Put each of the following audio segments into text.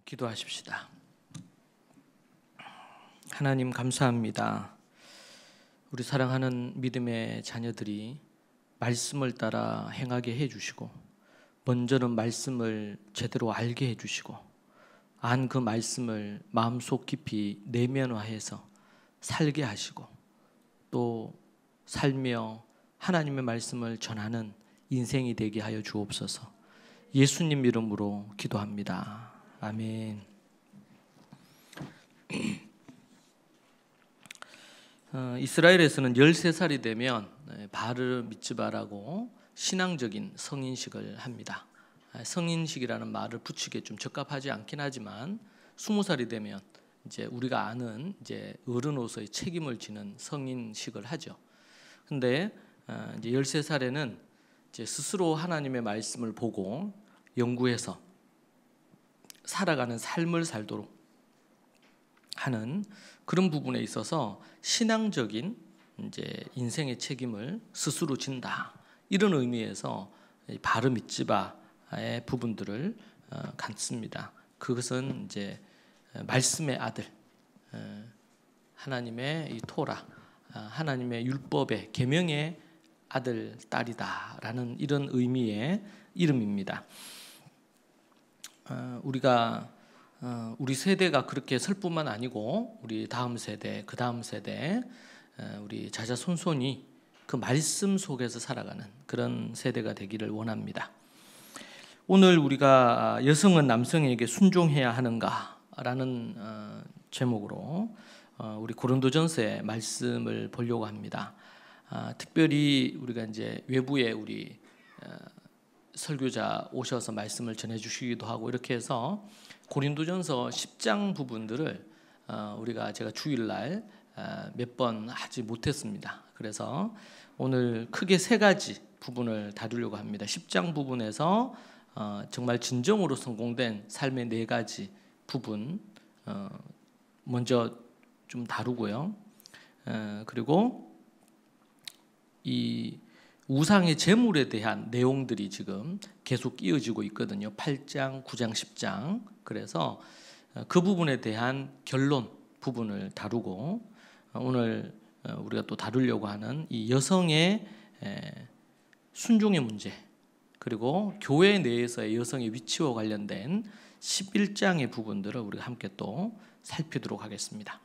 기도하십시다. 하나님 감사합니다. 우리 사랑하는 믿음의 자녀들이 말씀을 따라 행하게 해주시고 먼저는 말씀을 제대로 알게 해주시고 안 그 말씀을 마음속 깊이 내면화해서 살게 하시고 또 살며 하나님의 말씀을 전하는 인생이 되게 하여 주옵소서. 예수님 이름으로 기도합니다. 아멘. 이스라엘에서는 13살이 되면 바르 미츠바라고 신앙적인 성인식을 합니다. 성인식이라는 말을 붙이기에 좀 적합하지 않긴 하지만 20살이 되면 이제 우리가 아는 이제 어른으로서의 책임을 지는 성인식을 하죠. 근데 이제 13살에는 이제 스스로 하나님의 말씀을 보고 연구해서 살아가는 삶을 살도록 하는 그런 부분에 있어서 신앙적인 이제 인생의 책임을 스스로 진다. 이런 의미에서 바르 미츠바의 부분들을 갖습니다. 그것은 이제 말씀의 아들, 하나님의 이 토라, 하나님의 율법의 계명의 아들, 딸이다라는 이런 의미의 이름입니다. 우리 세대가 그렇게 설 뿐만 아니고 우리 다음 세대, 그 다음 세대, 우리 자자손손이 그 말씀 속에서 살아가는 그런 세대가 되기를 원합니다. 오늘 우리가 여성은 남성에게 순종해야 하는가라는 제목으로 우리 고린도전서의 말씀을 보려고 합니다. 특별히 우리가 이제 외부에 우리 설교자 오셔서 말씀을 전해주시기도 하고 이렇게 해서 고린도전서 10장 부분들을 제가 주일날 몇 번 하지 못했습니다. 그래서 오늘 크게 세 가지 부분을 다루려고 합니다. 10장 부분에서 정말 진정으로 성공된 삶의 네 가지 부분 먼저 좀 다루고요. 그리고 이 우상의 제물에 대한 내용들이 지금 계속 이어지고 있거든요. 8장, 9장, 10장. 그래서 그 부분에 대한 결론 부분을 다루고 오늘 우리가 또 다루려고 하는 이 여성의 순종의 문제 그리고 교회 내에서의 여성의 위치와 관련된 11장의 부분들을 우리가 함께 또 살피도록 하겠습니다.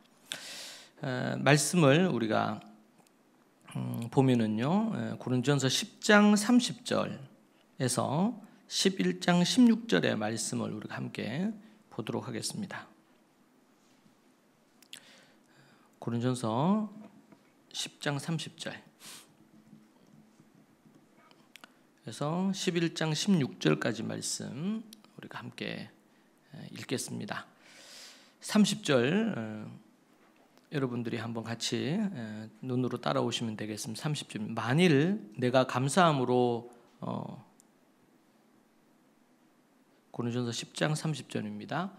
말씀을 우리가 보면은요, 고린도전서 10장 30절에서 11장 16절의 말씀을 우리가 함께 보도록 하겠습니다. 고린도전서 10장 30절 그래서 11장 16절까지 말씀 우리가 함께 읽겠습니다. 30절 여러분들이 한번 같이 눈으로 따라오시면 되겠습니다. 30절. 만일 내가 감사함으로 고린도전서 10장 30절입니다.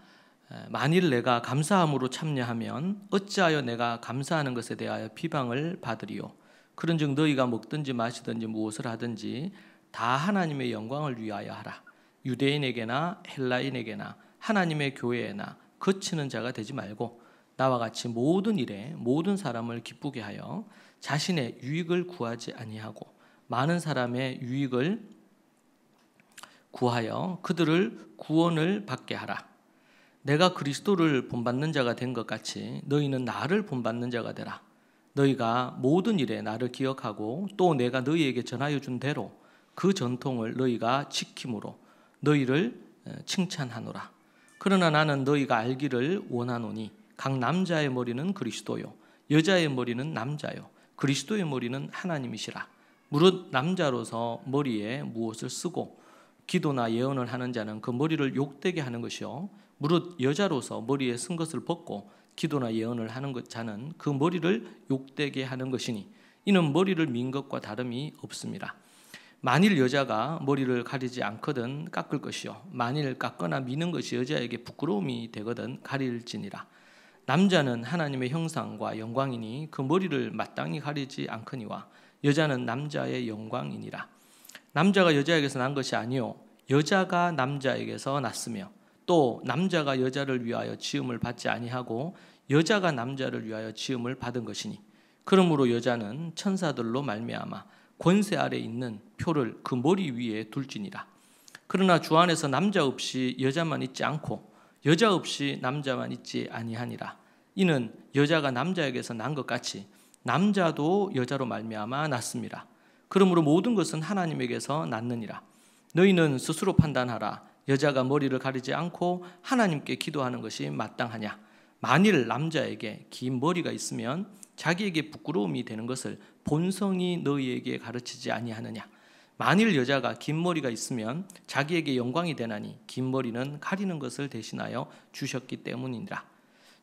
만일 내가 감사함으로 참여하면 어찌하여 내가 감사하는 것에 대하여 비방을 받으리요. 그런즉 너희가 먹든지 마시든지 무엇을 하든지 다 하나님의 영광을 위하여 하라. 유대인에게나 헬라인에게나 하나님의 교회에나 거치는 자가 되지 말고 나와 같이 모든 일에 모든 사람을 기쁘게 하여 자신의 유익을 구하지 아니하고 많은 사람의 유익을 구하여 그들을 구원을 받게 하라. 내가 그리스도를 본받는 자가 된 것 같이 너희는 나를 본받는 자가 되라. 너희가 모든 일에 나를 기억하고 또 내가 너희에게 전하여 준 대로 그 전통을 너희가 지킴으로 너희를 칭찬하노라. 그러나 나는 너희가 알기를 원하노니 각 남자의 머리는 그리스도요 여자의 머리는 남자요 그리스도의 머리는 하나님이시라. 무릇 남자로서 머리에 무엇을 쓰고 기도나 예언을 하는 자는 그 머리를 욕되게 하는 것이요 무릇 여자로서 머리에 쓴 것을 벗고 기도나 예언을 하는 자는 그 머리를 욕되게 하는 것이니 이는 머리를 민 것과 다름이 없습니다. 만일 여자가 머리를 가리지 않거든 깎을 것이요 만일 깎거나 미는 것이 여자에게 부끄러움이 되거든 가릴지니라. 남자는 하나님의 형상과 영광이니 그 머리를 마땅히 가리지 않거니와 여자는 남자의 영광이니라. 남자가 여자에게서 난 것이 아니요 여자가 남자에게서 났으며 또 남자가 여자를 위하여 지음을 받지 아니하고 여자가 남자를 위하여 지음을 받은 것이니 그러므로 여자는 천사들로 말미암아 권세 아래 있는 표를 그 머리 위에 둘지니라. 그러나 주 안에서 남자 없이 여자만 있지 않고 여자 없이 남자만 있지 아니하니라. 이는 여자가 남자에게서 난 것 같이 남자도 여자로 말미암아 났습니다. 그러므로 모든 것은 하나님에게서 났느니라. 너희는 스스로 판단하라. 여자가 머리를 가리지 않고 하나님께 기도하는 것이 마땅하냐? 만일 남자에게 긴 머리가 있으면 자기에게 부끄러움이 되는 것을 본성이 너희에게 가르치지 아니하느냐? 만일 여자가 긴 머리가 있으면 자기에게 영광이 되나니 긴 머리는 가리는 것을 대신하여 주셨기 때문이니라.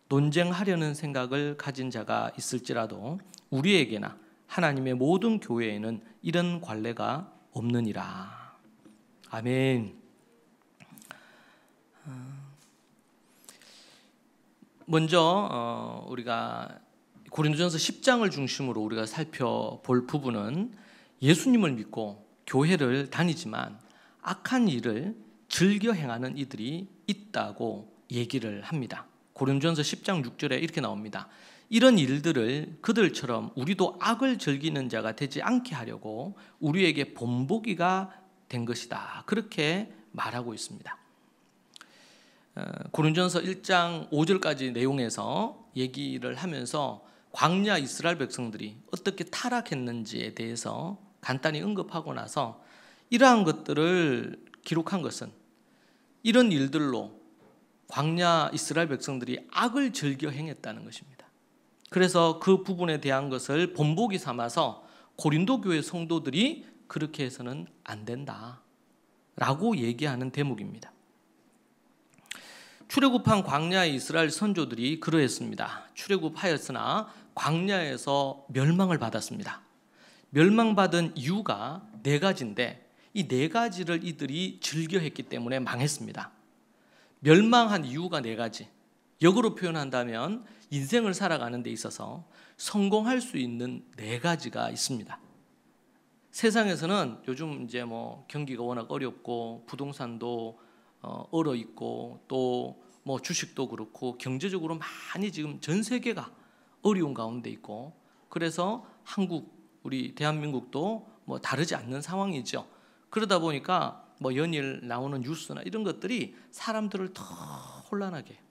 논쟁하려는 생각을 가진 자가 있을지라도 우리에게나 하나님의 모든 교회에는 이런 관례가 없느니라. 아멘. 먼저 우리가 고린도전서 10장을 중심으로 우리가 살펴볼 부분은 예수님을 믿고 교회를 다니지만 악한 일을 즐겨 행하는 이들이 있다고 얘기를 합니다. 고린도전서 10장 6절에 이렇게 나옵니다. 이런 일들을 그들처럼 우리도 악을 즐기는 자가 되지 않게 하려고 우리에게 본보기가 된 것이다. 그렇게 말하고 있습니다. 고린도전서 1장 5절까지 내용에서 얘기를 하면서 광야 이스라엘 백성들이 어떻게 타락했는지에 대해서 간단히 언급하고 나서 이러한 것들을 기록한 것은 이런 일들로 광야 이스라엘 백성들이 악을 즐겨 행했다는 것입니다. 그래서 그 부분에 대한 것을 본보기 삼아서 고린도 교회 성도들이 그렇게 해서는 안 된다라고 얘기하는 대목입니다. 출애굽한 광야의 이스라엘 선조들이 그러했습니다. 출애굽하였으나 광야에서 멸망을 받았습니다. 멸망받은 이유가 네 가지인데 이 네 가지를 이들이 즐겨했기 때문에 망했습니다. 멸망한 이유가 네 가지. 역으로 표현한다면 인생을 살아가는 데 있어서 성공할 수 있는 네 가지가 있습니다. 세상에서는 요즘 이제 경기가 워낙 어렵고 부동산도 얼어 있고 또 주식도 그렇고 경제적으로 많이 지금 전 세계가 어려운 가운데 있고 그래서 한국 우리 대한민국도 다르지 않는 상황이죠. 그러다 보니까 연일 나오는 뉴스나 이런 것들이 사람들을 더 혼란하게 해요.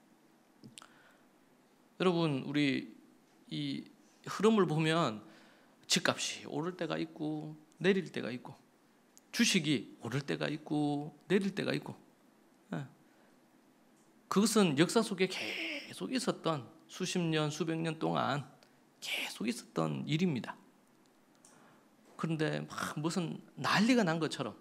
여러분 우리 이 흐름을 보면 집값이 오를 때가 있고 내릴 때가 있고 주식이 오를 때가 있고 내릴 때가 있고 그것은 역사 속에 계속 있었던 수십 년 수백 년 동안 계속 있었던 일입니다. 그런데 무슨 난리가 난 것처럼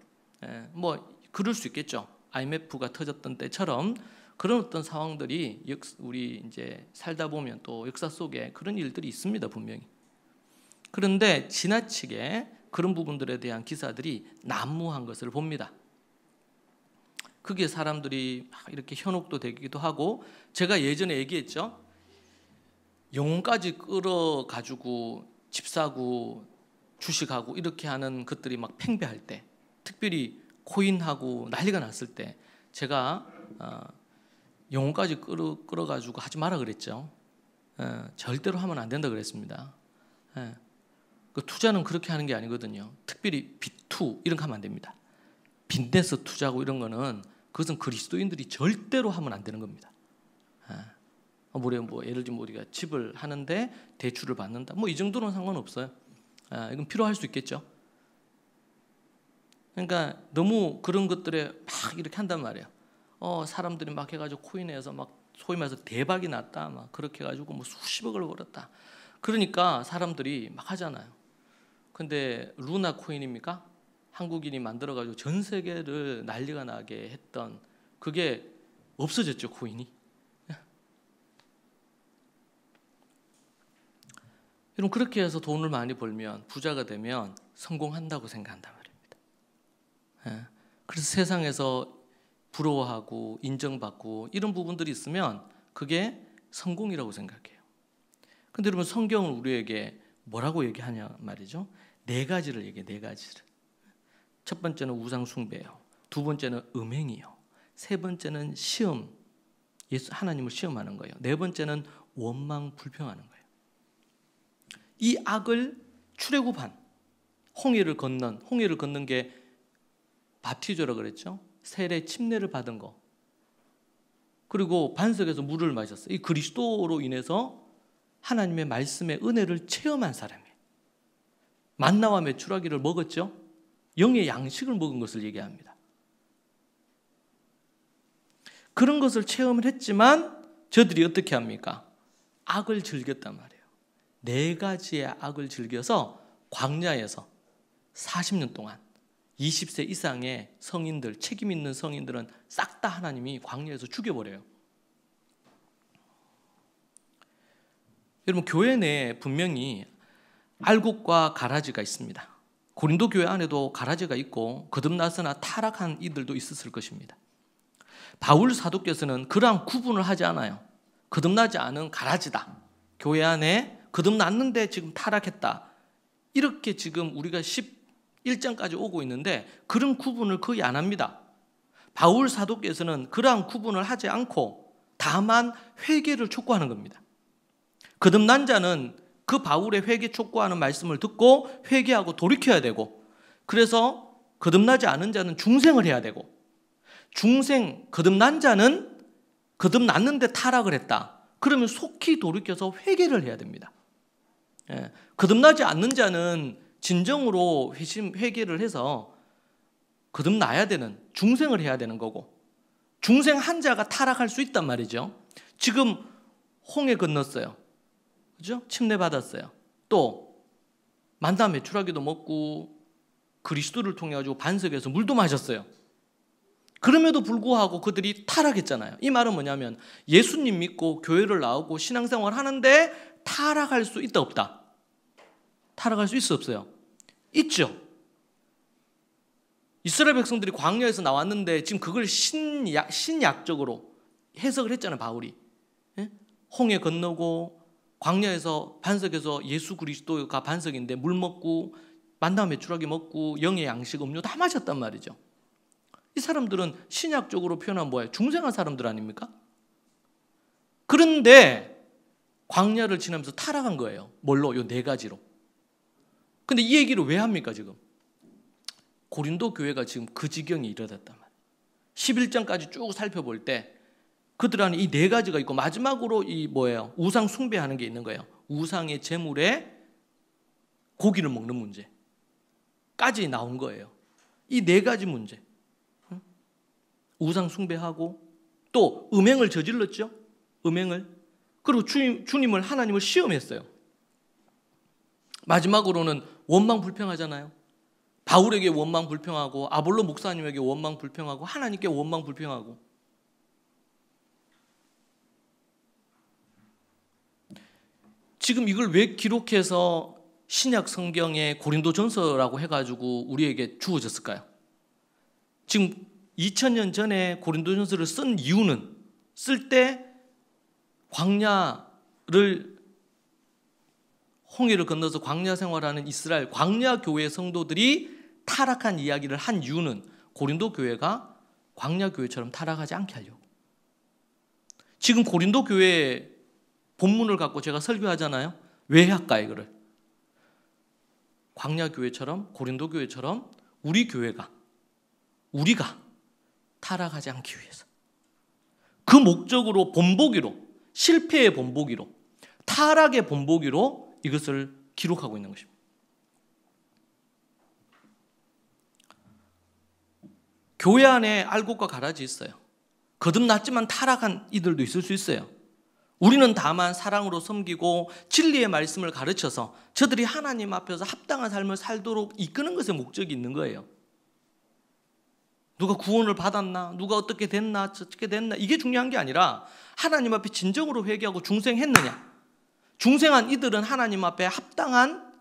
그럴 수 있겠죠. IMF가 터졌던 때처럼 그런 어떤 상황들이 우리 이제 살다 보면 또 역사 속에 그런 일들이 있습니다, 분명히. 그런데 지나치게 그런 부분들에 대한 기사들이 난무한 것을 봅니다. 그게 사람들이 막 이렇게 현혹도 되기도 하고 제가 예전에 얘기했죠. 영혼까지 끌어가지고 집 사고 주식하고 이렇게 하는 것들이 막 팽배할 때 특별히 코인하고 난리가 났을 때 제가 영혼까지 끌어가지고 하지 마라 그랬죠. 절대로 하면 안 된다 그랬습니다. 그 투자는 그렇게 하는 게 아니거든요. 특별히 비투 이런 거 하면 안 됩니다. 빚내서 투자하고 이런 거는 그것은 그리스도인들이 절대로 하면 안 되는 겁니다. 예를 들면 우리가 집을 하는데 대출을 받는다. 이 정도는 상관없어요. 이건 필요할 수 있겠죠. 그러니까 너무 그런 것들에 막 이렇게 한단 말이에요. 사람들이 막 해가지고 코인에서 막 소위 말해서 대박이 났다. 막 그렇게 해가지고 수십억을 벌었다. 그러니까 사람들이 막 하잖아요. 근데 루나 코인입니까? 한국인이 만들어가지고 전 세계를 난리가 나게 했던 그게 없어졌죠, 코인이. 여러분 그렇게 해서 돈을 많이 벌면 부자가 되면 성공한다고 생각한단 말입니다. 그래서 세상에서 부러워하고 인정받고 이런 부분들이 있으면 그게 성공이라고 생각해요. 그런데 여러분 성경은 우리에게 뭐라고 얘기하냐 말이죠. 네 가지를 얘기해요. 네 가지를. 첫 번째는 우상 숭배요. 두 번째는 음행이요. 세 번째는 시험, 하나님을 시험하는 거예요. 네 번째는 원망 불평하는 거예요. 이 악을 출애굽한 홍해를 걷는 게 바티저라 그랬죠. 세례 침례를 받은 거. 그리고 반석에서 물을 마셨어요. 이 그리스도로 인해서 하나님의 말씀의 은혜를 체험한 사람이에요. 만나와 메추라기를 먹었죠. 영의 양식을 먹은 것을 얘기합니다. 그런 것을 체험을 했지만 저들이 어떻게 합니까? 악을 즐겼단 말이에요. 4가지의 악을 즐겨서 광야에서 40년 동안 20세 이상의 성인들, 책임 있는 성인들은 싹 다 하나님이 광야에서 죽여버려요. 여러분, 교회 내에 분명히 알곡과 가라지가 있습니다. 고린도 교회 안에도 가라지가 있고 거듭나서나 타락한 이들도 있었을 것입니다. 바울 사도께서는 그러한 구분을 하지 않아요. 거듭나지 않은 가라지다. 교회 안에 거듭났는데 지금 타락했다. 이렇게 지금 우리가 11장까지 오고 있는데 그런 구분을 거의 안 합니다. 바울 사도께서는 그러한 구분을 하지 않고 다만 회개를 촉구하는 겁니다. 거듭난 자는 그 바울의 회개 촉구하는 말씀을 듣고 회개하고 돌이켜야 되고, 그래서 거듭나지 않은 자는 중생을 해야 되고, 거듭난 자는 거듭났는데 타락을 했다. 그러면 속히 돌이켜서 회개를 해야 됩니다. 거듭나지 않는 자는 진정으로 회개를 해서 거듭나야 되는, 중생을 해야 되는 거고, 중생 한 자가 타락할 수 있단 말이죠. 지금 홍해 건넜어요. 그죠? 침례 받았어요. 또 만나 메추라기도 먹고 그리스도를 통해 가지고 반석에서 물도 마셨어요. 그럼에도 불구하고 그들이 타락했잖아요. 이 말은 뭐냐면 예수님 믿고 교회를 나오고 신앙생활 하는데 타락할 수 있다 없다? 타락할 수 있어 없어요? 있죠. 이스라엘 백성들이 광야에서 나왔는데 지금 그걸 신약적으로 해석을 했잖아요, 바울이. 홍해 건너고 광야에서 반석에서 예수 그리스도가 반석인데 물 먹고 만나 메추라기 먹고 영의 양식 음료 다 마셨단 말이죠. 이 사람들은 신약적으로 표현하면 뭐예요? 중생한 사람들 아닙니까? 그런데 광야를 지나면서 타락한 거예요. 뭘로? 요 4가지로. 근데 이 얘기를 왜 합니까 지금? 고린도 교회가 지금 그 지경에 이르렀단 말이에요. 11장까지 쭉 살펴볼 때 그들 안에 이 4가지가 있고 마지막으로 이 뭐예요? 우상 숭배하는 게 있는 거예요. 우상의 제물에 고기를 먹는 문제까지 나온 거예요. 이 4가지 문제. 우상 숭배하고 또 음행을 저질렀죠. 음행을. 그리고 주님을 하나님을 시험했어요. 마지막으로는 원망 불평하잖아요. 바울에게 원망 불평하고 아볼로 목사님에게 원망 불평하고 하나님께 원망 불평하고. 지금 이걸 왜 기록해서 신약 성경에 고린도전서라고 해가지고 우리에게 주어졌을까요? 지금 2000년 전에 고린도전서를 쓴 이유는 쓸 때 홍해를 건너서 광야 생활하는 이스라엘 광야 교회 성도들이 타락한 이야기를 한 이유는 고린도 교회가 광야 교회처럼 타락하지 않게 하려고. 지금 고린도 교회 본문을 갖고 제가 설교하잖아요. 왜 할까 이거를? 광야 교회처럼 고린도 교회처럼 우리가 타락하지 않기 위해서 그 목적으로 본보기로 실패의 본보기로 타락의 본보기로 이것을 기록하고 있는 것입니다. 교회 안에 알곡과 가라지 있어요. 거듭났지만 타락한 이들도 있을 수 있어요. 우리는 다만 사랑으로 섬기고 진리의 말씀을 가르쳐서 저들이 하나님 앞에서 합당한 삶을 살도록 이끄는 것에 목적이 있는 거예요. 누가 구원을 받았나? 누가 어떻게 됐나? 이게 중요한 게 아니라 하나님 앞에 진정으로 회개하고 중생했느냐? 중생한 이들은 하나님 앞에 합당한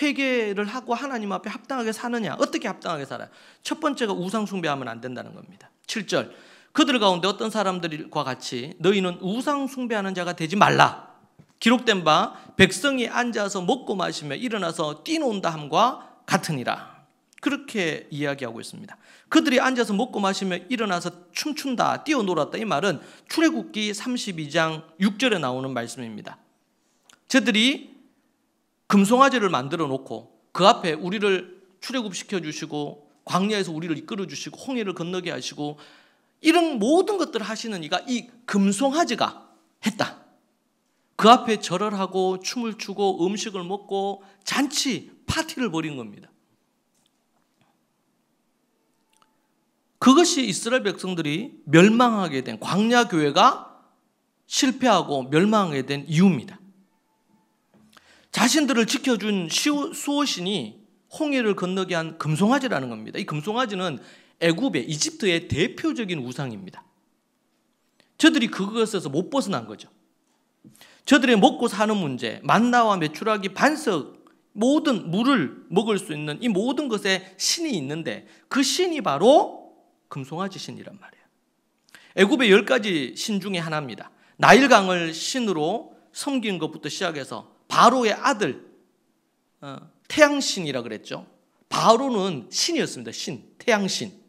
회개를 하고 하나님 앞에 합당하게 사느냐? 어떻게 합당하게 살아요? 첫 번째가 우상 숭배하면 안 된다는 겁니다. 7절. 그들 가운데 어떤 사람들과 같이 너희는 우상 숭배하는 자가 되지 말라. 기록된 바 백성이 앉아서 먹고 마시며 일어나서 뛰노는다 함과 같으니라. 그렇게 이야기하고 있습니다. 그들이 앉아서 먹고 마시며 일어나서 춤춘다, 뛰어놀았다. 이 말은 출애굽기 32장 6절에 나오는 말씀입니다. 저들이 금송아지를 만들어 놓고 그 앞에 우리를 출애굽시켜 주시고 광야에서 우리를 이끌어 주시고 홍해를 건너게 하시고 이런 모든 것들을 하시는 이가 이 금송아지가 했다. 그 앞에 절을 하고 춤을 추고 음식을 먹고 잔치, 파티를 벌인 겁니다. 그것이 이스라엘 백성들이 멸망하게 된, 광야 교회가 실패하고 멸망하게 된 이유입니다. 자신들을 지켜준 수호신이 홍해를 건너게 한 금송아지라는 겁니다. 이 금송아지는 애굽의, 이집트의 대표적인 우상입니다. 저들이 그것에서 못 벗어난 거죠. 저들의 먹고 사는 문제, 만나와 메추라기, 반석, 모든 물을 먹을 수 있는 이 모든 것에 신이 있는데 그 신이 바로 금송아지 신이란 말이에요. 애굽의 10가지 신 중에 하나입니다. 나일강을 신으로 섬긴 것부터 시작해서 바로의 아들 태양신이라 그랬죠. 바로는 신이었습니다. 신, 태양신.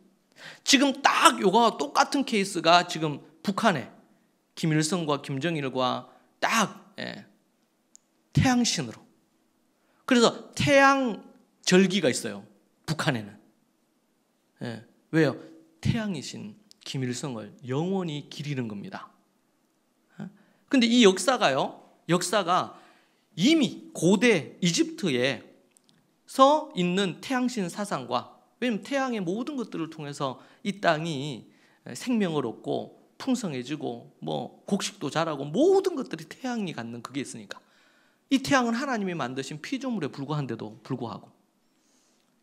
지금 딱 요거와 똑같은 케이스가 지금 북한에 김일성과 김정일과 딱 태양신으로. 그래서 태양절기가 있어요. 북한에는. 왜요? 태양이신 김일성을 영원히 기리는 겁니다. 근데 이 역사가 이미 고대 이집트에서 있는 태양신 사상과, 왜냐하면 태양의 모든 것들을 통해서 이 땅이 생명을 얻고 풍성해지고 뭐 곡식도 자라고 모든 것들이 태양이 갖는 그게 있으니까 이 태양은 하나님이 만드신 피조물에 불과한데도 불구하고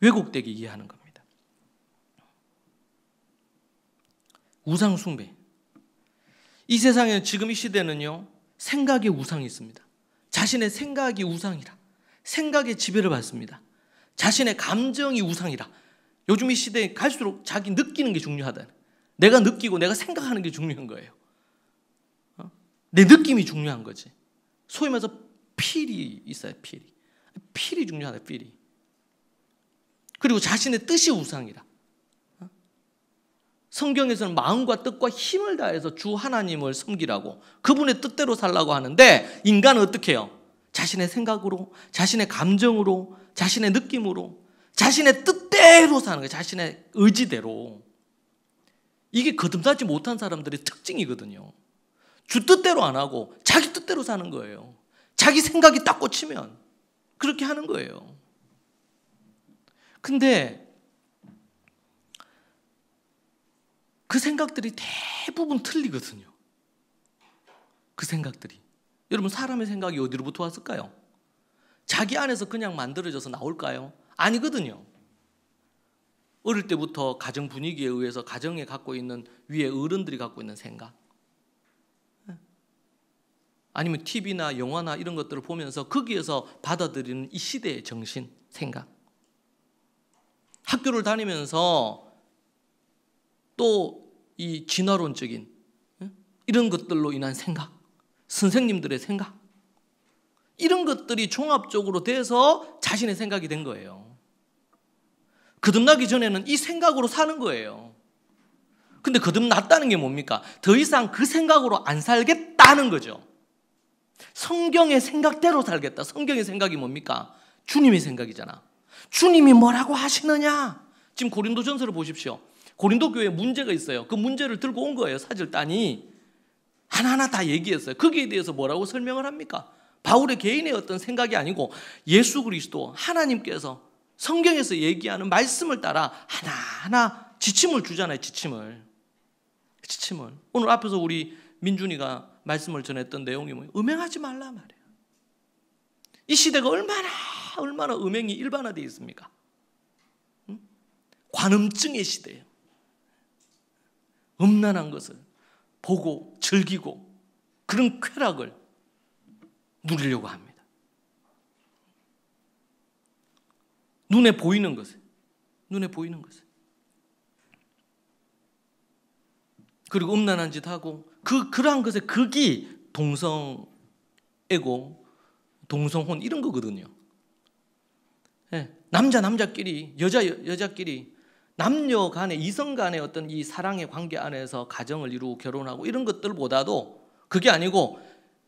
왜곡되게 이해하는 겁니다. 우상 숭배. 이 세상에 지금 이 시대는요, 생각의 우상이 있습니다. 자신의 생각이 우상이라. 생각의 지배를 받습니다. 자신의 감정이 우상이라. 요즘 이 시대에 갈수록 자기 느끼는 게 중요하다. 내가 느끼고 내가 생각하는 게 중요한 거예요. 내 느낌이 중요한 거지. 소위 말해서 필이 있어요. 필이 중요하다. 필이. 그리고 자신의 뜻이 우상이라. 성경에서는 마음과 뜻과 힘을 다해서 주 하나님을 섬기라고, 그분의 뜻대로 살라고 하는데 인간은 어떻게 해요? 자신의 생각으로, 자신의 감정으로, 자신의 느낌으로, 자신의 뜻대로 사는 거예요. 자신의 의지대로. 이게 거듭나지 못한 사람들의 특징이거든요. 주 뜻대로 안 하고 자기 뜻대로 사는 거예요. 자기 생각이 딱 꽂히면 그렇게 하는 거예요. 근데 그 생각들이 대부분 틀리거든요. 그 생각들이. 여러분, 사람의 생각이 어디로부터 왔을까요? 자기 안에서 그냥 만들어져서 나올까요? 아니거든요. 어릴 때부터 가정 분위기에 의해서 가정에 갖고 있는, 위에 어른들이 갖고 있는 생각, 아니면 TV나 영화나 이런 것들을 보면서 거기에서 받아들이는 이 시대의 정신, 생각, 학교를 다니면서 또 이 진화론적인 이런 것들로 인한 생각, 선생님들의 생각, 이런 것들이 종합적으로 돼서 자신의 생각이 된 거예요. 거듭나기 전에는 이 생각으로 사는 거예요. 근데 거듭났다는 게 뭡니까? 더 이상 그 생각으로 안 살겠다는 거죠. 성경의 생각대로 살겠다. 성경의 생각이 뭡니까? 주님의 생각이잖아. 주님이 뭐라고 하시느냐? 지금 고린도전서를 보십시오. 고린도 교회에 문제가 있어요. 그 문제를 들고 온 거예요. 사절단이 하나하나 다 얘기했어요. 거기에 대해서 뭐라고 설명을 합니까? 바울의 개인의 어떤 생각이 아니고 예수 그리스도 하나님께서 성경에서 얘기하는 말씀을 따라 하나하나 지침을 주잖아요. 지침을. 오늘 앞에서 우리 민준이가 말씀을 전했던 내용이 뭐예요? 음행하지 말라 말이에요. 이 시대가 얼마나 음행이 일반화되어 있습니까? 관음증의 시대예요. 음란한 것을 보고 즐기고 그런 쾌락을 누리려고 합니다. 눈에 보이는 것을. 그리고 음란한 짓 하고 그러한 것의 극이 동성애고 동성혼 이런 거거든요. 네. 남자끼리, 여자끼리, 남녀 간의, 이성 간의 어떤 이 사랑의 관계 안에서 가정을 이루고 결혼하고 이런 것들보다도 그게 아니고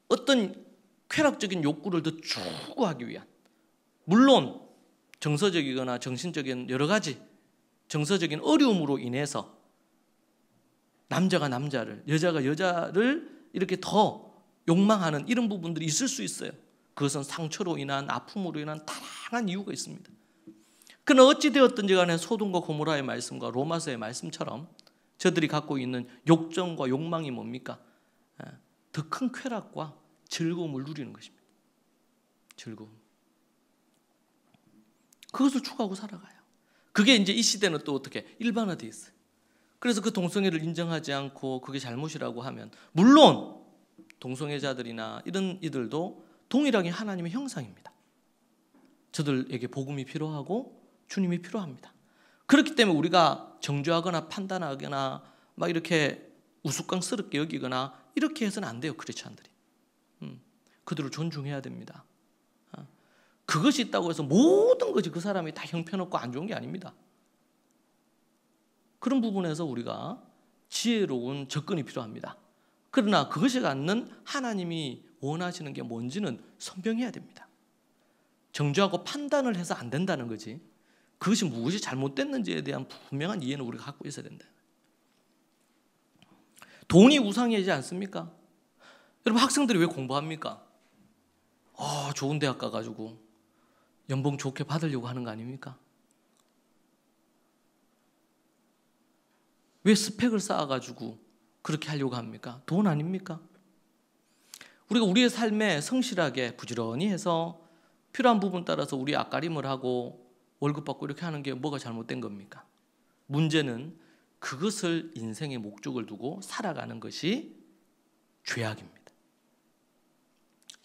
어떤 쾌락적인 욕구를 더 추구하기 위한, 물론 정서적이거나 정신적인 여러 가지 정서적인 어려움으로 인해서 남자가 남자를, 여자가 여자를 이렇게 더 욕망하는 이런 부분들이 있을 수 있어요. 그것은 상처로 인한, 아픔으로 인한 다양한 이유가 있습니다. 그러나 어찌되었든지 간에 소돔과 고모라의 말씀과 로마서의 말씀처럼 저들이 갖고 있는 욕정과 욕망이 뭡니까? 더 큰 쾌락과 즐거움을 누리는 것입니다. 즐거움. 그것을 추구하고 살아가요. 그게 이제 이 시대는 또 어떻게 일반화되어 있어요. 그래서 그 동성애를 인정하지 않고 그게 잘못이라고 하면, 물론 동성애자들이나 이런 이들도 동일하게 하나님의 형상입니다. 저들에게 복음이 필요하고 주님이 필요합니다. 그렇기 때문에 우리가 정죄하거나 판단하거나 막 이렇게 우스꽝스럽게 여기거나 이렇게 해서는 안 돼요. 크리스찬들이. 그들을 존중해야 됩니다. 그것이 있다고 해서 모든 것이 그 사람이 다 형편없고 안 좋은 게 아닙니다. 그런 부분에서 우리가 지혜로운 접근이 필요합니다. 그러나 그것이 갖는 하나님이 원하시는 게 뭔지는 선명해야 됩니다. 정죄하고 판단을 해서 안 된다는 거지, 그것이 무엇이 잘못됐는지에 대한 분명한 이해는 우리가 갖고 있어야 된다. 돈이 우상이지 않습니까? 여러분, 학생들이 왜 공부합니까? 좋은 대학 가가지고 연봉 좋게 받으려고 하는 거 아닙니까? 왜 스펙을 쌓아가지고 그렇게 하려고 합니까? 돈 아닙니까? 우리가 우리의 삶에 성실하게 부지런히 해서 필요한 부분 따라서 우리 앞가림을 하고 월급 받고 이렇게 하는 게 뭐가 잘못된 겁니까? 문제는 그것을 인생의 목적을 두고 살아가는 것이 죄악입니다.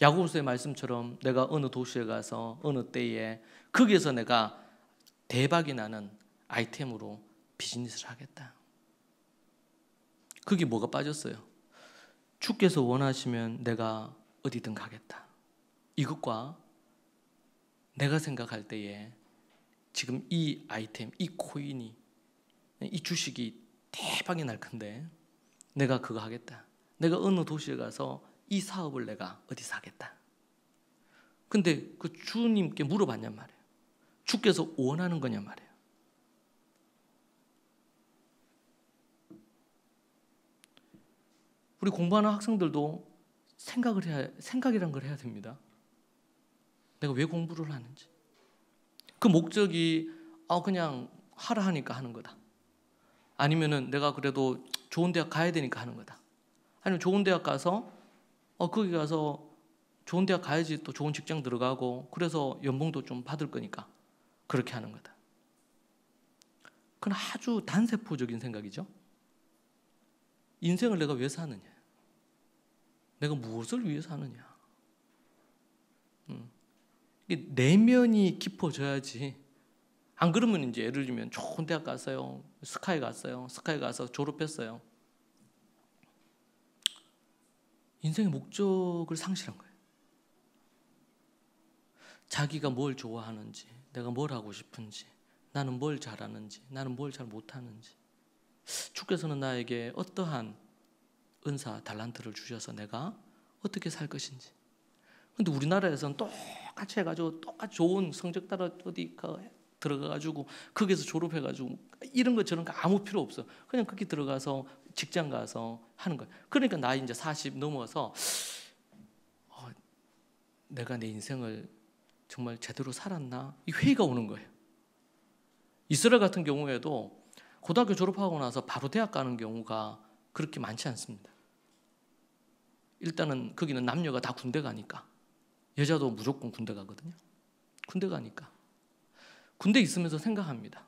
야고보서의 말씀처럼 내가 어느 도시에 가서 어느 때에 거기에서 내가 대박이 나는 아이템으로 비즈니스를 하겠다. 그게 뭐가 빠졌어요? 주께서 원하시면 내가 어디든 가겠다. 이것과 내가 생각할 때에 지금 이 아이템, 이 코인이, 이 주식이 대박이 날 건데 내가 그거 하겠다. 내가 어느 도시에 가서 이 사업을 내가 어디서 하겠다. 근데 그 주님께 물어봤냔 말이에요. 주께서 원하는 거냔 말이에요. 우리 공부하는 학생들도 생각이란 걸 해야 됩니다. 내가 왜 공부를 하는지. 그 목적이 그냥 하라 하니까 하는 거다. 아니면은 내가 그래도 좋은 대학 가야 되니까 하는 거다. 아니면 좋은 대학 가서 거기 가서 좋은 대학 가야지 또 좋은 직장 들어가고 그래서 연봉도 좀 받을 거니까 그렇게 하는 거다. 그건 아주 단세포적인 생각이죠. 인생을 내가 왜 사느냐? 내가 무엇을 위해 사느냐? 내면이 깊어져야지. 안 그러면 이제 예를 들면 좋은 대학 갔어요. 스카이 갔어요. 스카이 가서 졸업했어요. 인생의 목적을 상실한 거예요. 자기가 뭘 좋아하는지, 내가 뭘 하고 싶은지, 나는 뭘 잘하는지, 나는 뭘 잘 못하는지, 주께서는 나에게 어떠한 은사, 달란트를 주셔서 내가 어떻게 살 것인지. 근데 우리나라에서는 똑같이 해가지고 똑같이 좋은 성적 따라 어디 들어가가지고 거기서 졸업해가지고 이런 거 저런 거 아무 필요 없어. 그냥 거기 들어가서 직장 가서 하는 거야. 그러니까 나이 이제 40 넘어서 내가 내 인생을 정말 제대로 살았나? 이 회의가 오는 거예요. 이스라엘 같은 경우에도 고등학교 졸업하고 나서 바로 대학 가는 경우가 그렇게 많지 않습니다. 일단은 거기는 남녀가 다 군대 가니까, 여자도 무조건 군대 가거든요. 군대 가니까 군대 있으면서 생각합니다.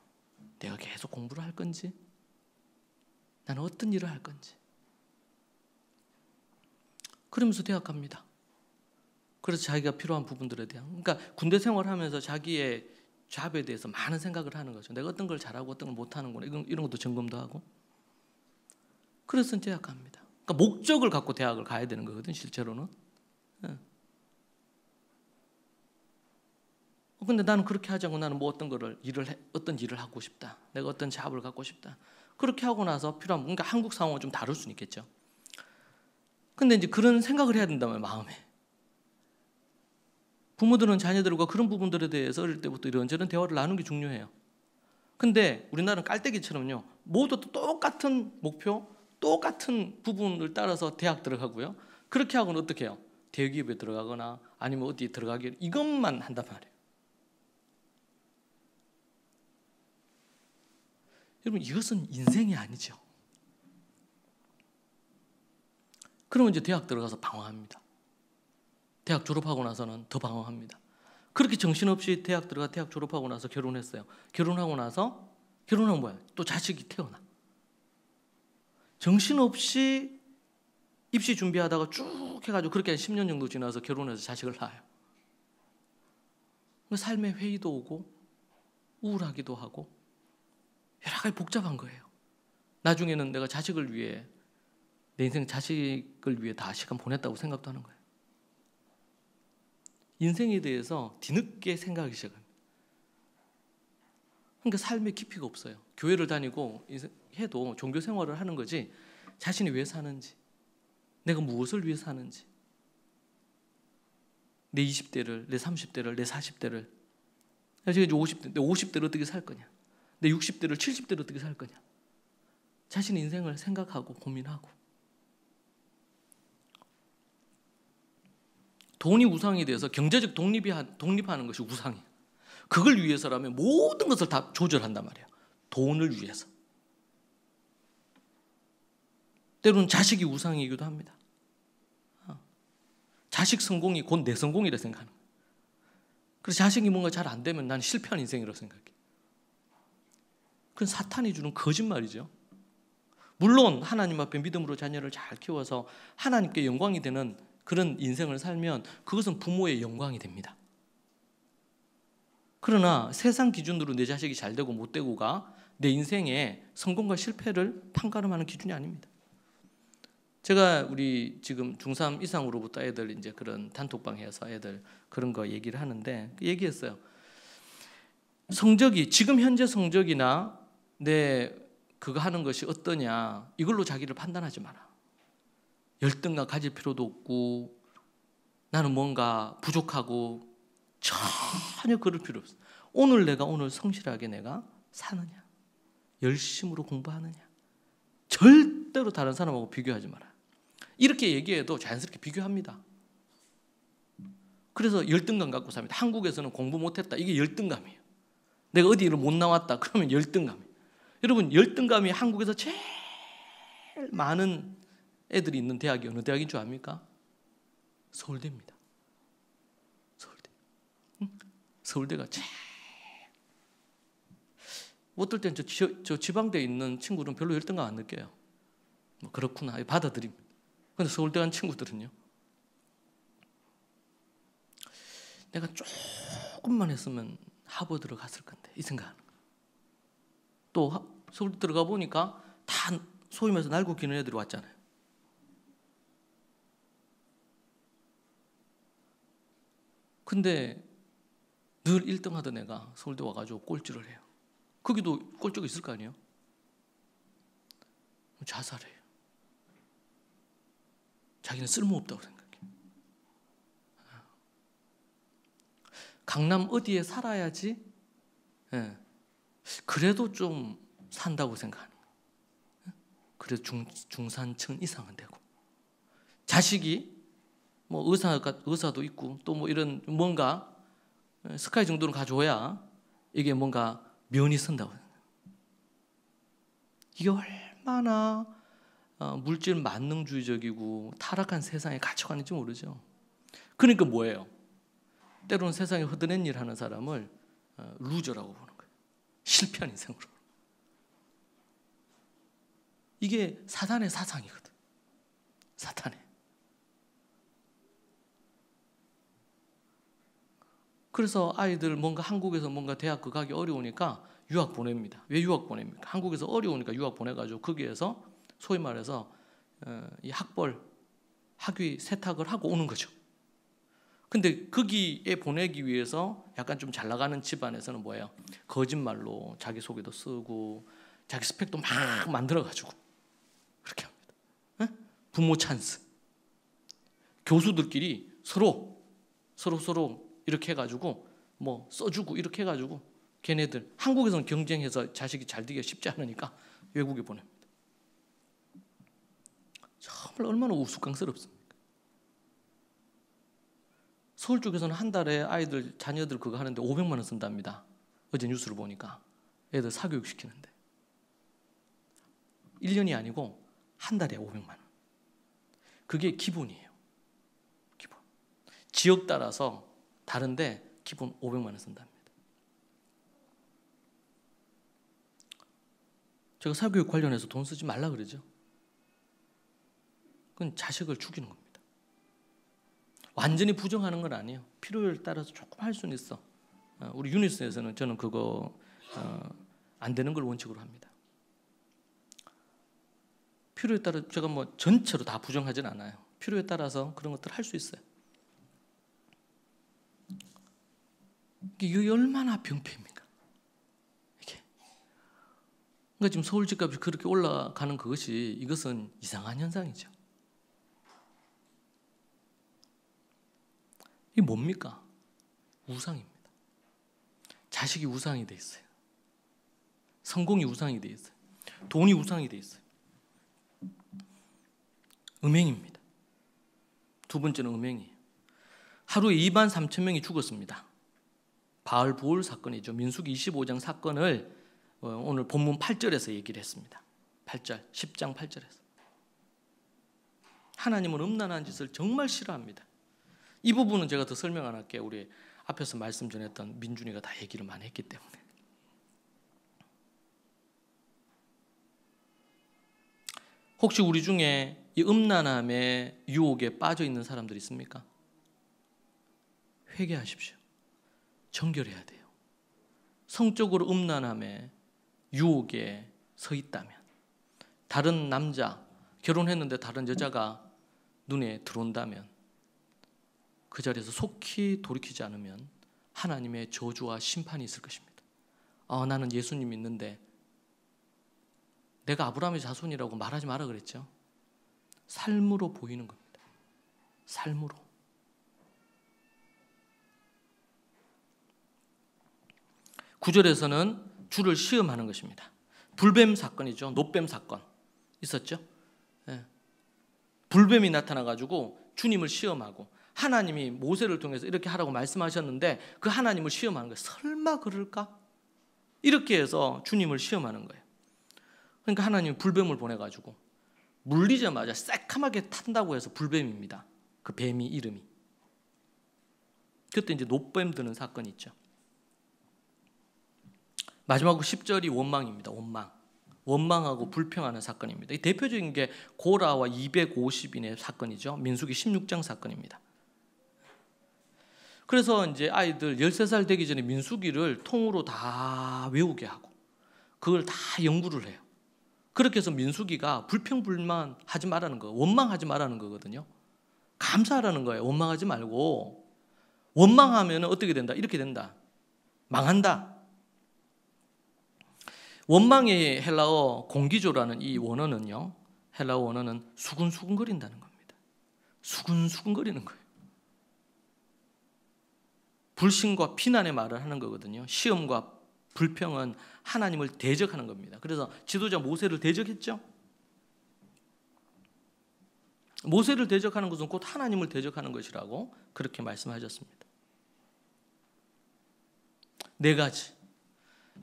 내가 계속 공부를 할 건지, 나는 어떤 일을 할 건지. 그러면서 대학 갑니다. 그래서 자기가 필요한 부분들에 대한, 그러니까 군대 생활하면서 자기의 잡에 대해서 많은 생각을 하는 거죠. 내가 어떤 걸 잘하고 어떤 걸 못하는구나, 이런 것도 점검도 하고. 그래서 대학 갑니다. 그러니까 목적을 갖고 대학을 가야 되는 거거든, 실제로는. 근데 나는 그렇게 하지 않고 나는 뭐 어떤 일을 하고 싶다. 내가 어떤 잡을 갖고 싶다. 그렇게 하고 나서 필요한 뭔가 한국 상황은 좀 다를 수는 있겠죠. 근데 이제 그런 생각을 해야 된다면 마음에. 부모들은 자녀들과 그런 부분들에 대해서 어릴 때부터 이런저런 대화를 나누는 게 중요해요. 근데 우리나라는 깔때기처럼요. 모두 똑같은 목표, 똑같은 부분을 따라서 대학 들어가고요. 그렇게 하고는 어떻게 해요? 대기업에 들어가거나 아니면 어디에 들어가기 이것만 한단 말이에요. 여러분 이것은 인생이 아니죠. 그러면 이제 대학 들어가서 방황합니다. 대학 졸업하고 나서는 더 방황합니다. 그렇게 정신없이 대학 졸업하고 나서 결혼했어요. 결혼하면 뭐야? 또 자식이 태어나. 정신없이 입시 준비하다가 쭉 해가지고 그렇게 한 10년 정도 지나서 결혼해서 자식을 낳아요. 삶의 회의도 오고 우울하기도 하고 여러 가지 복잡한 거예요. 나중에는 내가 자식을 위해 내 인생 자식을 위해 다 시간 보냈다고 생각도 하는 거예요. 인생에 대해서 뒤늦게 생각하기 시작합니다. 그러니까 삶의 깊이가 없어요. 교회를 다니고 해도 종교 생활을 하는 거지 자신이 왜 사는지, 내가 무엇을 위해 사는지, 내 20대를, 내 30대를, 내 40대를, 제가 이제 50대, 내 50대를 어떻게 살 거냐, 내 60대를, 70대를 어떻게 살 거냐, 자신의 인생을 생각하고 고민하고. 돈이 우상이 돼서 경제적 독립하는 것이 우상이에요. 그걸 위해서라면 모든 것을 다 조절한단 말이에요. 돈을 위해서. 때로는 자식이 우상이기도 합니다. 자식 성공이 곧 내 성공이라 생각하는 거예요. 그래서 자식이 뭔가 잘 안 되면 나는 실패한 인생이라고 생각해요. 그건 사탄이 주는 거짓말이죠. 물론 하나님 앞에 믿음으로 자녀를 잘 키워서 하나님께 영광이 되는 그런 인생을 살면 그것은 부모의 영광이 됩니다. 그러나 세상 기준으로 내 자식이 잘 되고 못 되고가 내 인생의 성공과 실패를 판가름하는 기준이 아닙니다. 제가 우리 지금 중3 이상으로부터 애들 이제 그런 단톡방에서 애들 그런 거 얘기를 하는데 얘기했어요. 성적이 지금 현재 성적이나 내 그거 하는 것이 어떠냐 이걸로 자기를 판단하지 마라. 열등감 가질 필요도 없고 나는 뭔가 부족하고 전혀 그럴 필요 없어. 오늘 내가 성실하게 내가 사느냐, 열심으로 공부하느냐, 절대로 다른 사람하고 비교하지 마라. 이렇게 얘기해도 자연스럽게 비교합니다. 그래서 열등감 갖고 삽니다. 한국에서는 공부 못했다. 이게 열등감이에요. 내가 어디를 못 나왔다. 그러면 열등감이에요. 여러분 열등감이 한국에서 제일 많은 애들이 있는 대학이 어느 대학인 줄 압니까? 서울대입니다. 서울대. 서울대가 제일. 어떨 땐 저 지방대에 있는 친구들은 별로 열등감 안 느껴요. 뭐 그렇구나 받아들입니다. 그런데 서울대 간 친구들은요. 내가 조금만 했으면 하버드로 갔을 건데 이 생각하는 거예요. 또 서울대 들어가 보니까 다 소위 말해서 날고 기는 애들이 왔잖아요. 근데 늘 1등 하던 애가 서울대 와가지고 꼴찌를 해요. 거기도 꼴찌가 있을 거 아니에요? 자살해요. 자기는 쓸모없다고 생각해요. 강남 어디에 살아야지 그래도 좀 산다고 생각하는 거예요. 그래도 중산층 이상은 되고 자식이 뭐 의사도 있고 또 뭐 이런 뭔가 스카이 정도는 가져야 이게 뭔가 면이 선다고 생각해요. 이게 얼마나 물질 만능주의적이고 타락한 세상에 갇혀가는지 모르죠. 그러니까 뭐예요? 때로는 세상에 허드렛 일 하는 사람을 루저라고 보는 거예요. 실패한 인생으로. 이게 사단의 사상이거든. 사탄의. 그래서 아이들 뭔가 한국에서 뭔가 대학 가기 어려우니까 유학 보냅니다. 왜 유학 보냅니까? 한국에서 어려우니까 유학 보내가지고 거기에서 소위 말해서 이 학위 세탁을 하고 오는 거죠. 근데 거기에 보내기 위해서 약간 좀 잘 나가는 집안에서는 뭐예요? 거짓말로 자기소개도 쓰고 자기 스펙도 막 만들어가지고 그렇게 합니다. 에? 부모 찬스. 교수들끼리 서로 이렇게 해가지고 뭐 써주고 이렇게 해가지고 걔네들 한국에서는 경쟁해서 자식이 잘 되기가 쉽지 않으니까 외국에 보냅니다. 정말 얼마나 우스꽝스럽습니까? 서울 쪽에서는 한 달에 아이들 자녀들 그거 하는데 500만 원 쓴답니다. 어제 뉴스를 보니까 애들 사교육 시키는데 1년이 아니고 한 달에 500만 원. 그게 기본이에요. 기본. 지역 따라서 다른데 기본 500만 원 쓴답니다. 제가 사교육 관련해서 돈 쓰지 말라 그러죠. 그건 자식을 죽이는 겁니다. 완전히 부정하는 건 아니에요. 필요에 따라서 조금 할 수는 있어. 우리 유니스에서는 저는 그거 안 되는 걸 원칙으로 합니다. 필요에 따라 제가 뭐 전체로 다 부정하진 않아요. 필요에 따라서 그런 것들 할 수 있어요. 이게 얼마나 병폐입니까? 이게. 그러니까 지금 서울 집값이 그렇게 올라가는 그것이 이것은 이상한 현상이죠. 이게 뭡니까? 우상입니다. 자식이 우상이 돼 있어요. 성공이 우상이 돼 있어요. 돈이 우상이 돼 있어요. 음행입니다. 두 번째는 음행이에요. 하루에 2만 3천 명이 죽었습니다. 바알 부올 사건이죠. 민수기 25장 사건을 오늘 본문 8절에서 얘기를 했습니다. 8절, 10장 8절에서. 하나님은 음란한 짓을 정말 싫어합니다. 이 부분은 제가 더 설명 안 할게요. 우리 앞에서 말씀 전했던 민준이가 다 얘기를 많이 했기 때문에. 혹시 우리 중에 이 음란함의 유혹에 빠져 있는 사람들 있습니까? 회개하십시오. 정결해야 돼요. 성적으로 음란함의 유혹에 서 있다면, 다른 남자, 결혼했는데 다른 여자가 눈에 들어온다면, 그 자리에서 속히 돌이키지 않으면 하나님의 저주와 심판이 있을 것입니다. 나는 예수님 믿는데 내가 아브라함의 자손이라고 말하지 마라 그랬죠. 삶으로 보이는 겁니다. 삶으로. 구절에서는 주를 시험하는 것입니다. 불뱀 사건이죠. 노뱀 사건 있었죠. 네. 불뱀이 나타나가지고 주님을 시험하고, 하나님이 모세를 통해서 이렇게 하라고 말씀하셨는데 그 하나님을 시험하는 거예요. 설마 그럴까? 이렇게 해서 주님을 시험하는 거예요. 그러니까 하나님이 불뱀을 보내가지고 물리자마자 새카맣게 탄다고 해서 불뱀입니다. 그 뱀이 이름이. 그때 이제 노뱀 드는 사건이 있죠. 마지막으로 10절이 원망입니다. 원망하고 불평하는 사건입니다. 이 대표적인 게 고라와 250인의 사건이죠. 민수기 16장 사건입니다. 그래서 이제 아이들 13살 되기 전에 민수기를 통으로 다 외우게 하고 그걸 다 연구를 해요. 그렇게 해서 민수기가 불평불만 하지 말라는 거, 원망하지 말라는 거거든요. 감사하라는 거예요. 원망하지 말고. 원망하면 어떻게 된다? 이렇게 된다. 망한다. 원망의 헬라어 공기조라는 이 원어는요, 헬라어 원어는 수근수근거린다는 겁니다. 수근수근거리는 거예요. 불신과 비난의 말을 하는 거거든요. 시험과 불평은 하나님을 대적하는 겁니다. 그래서 지도자 모세를 대적했죠. 모세를 대적하는 것은 곧 하나님을 대적하는 것이라고 그렇게 말씀하셨습니다. 4가지.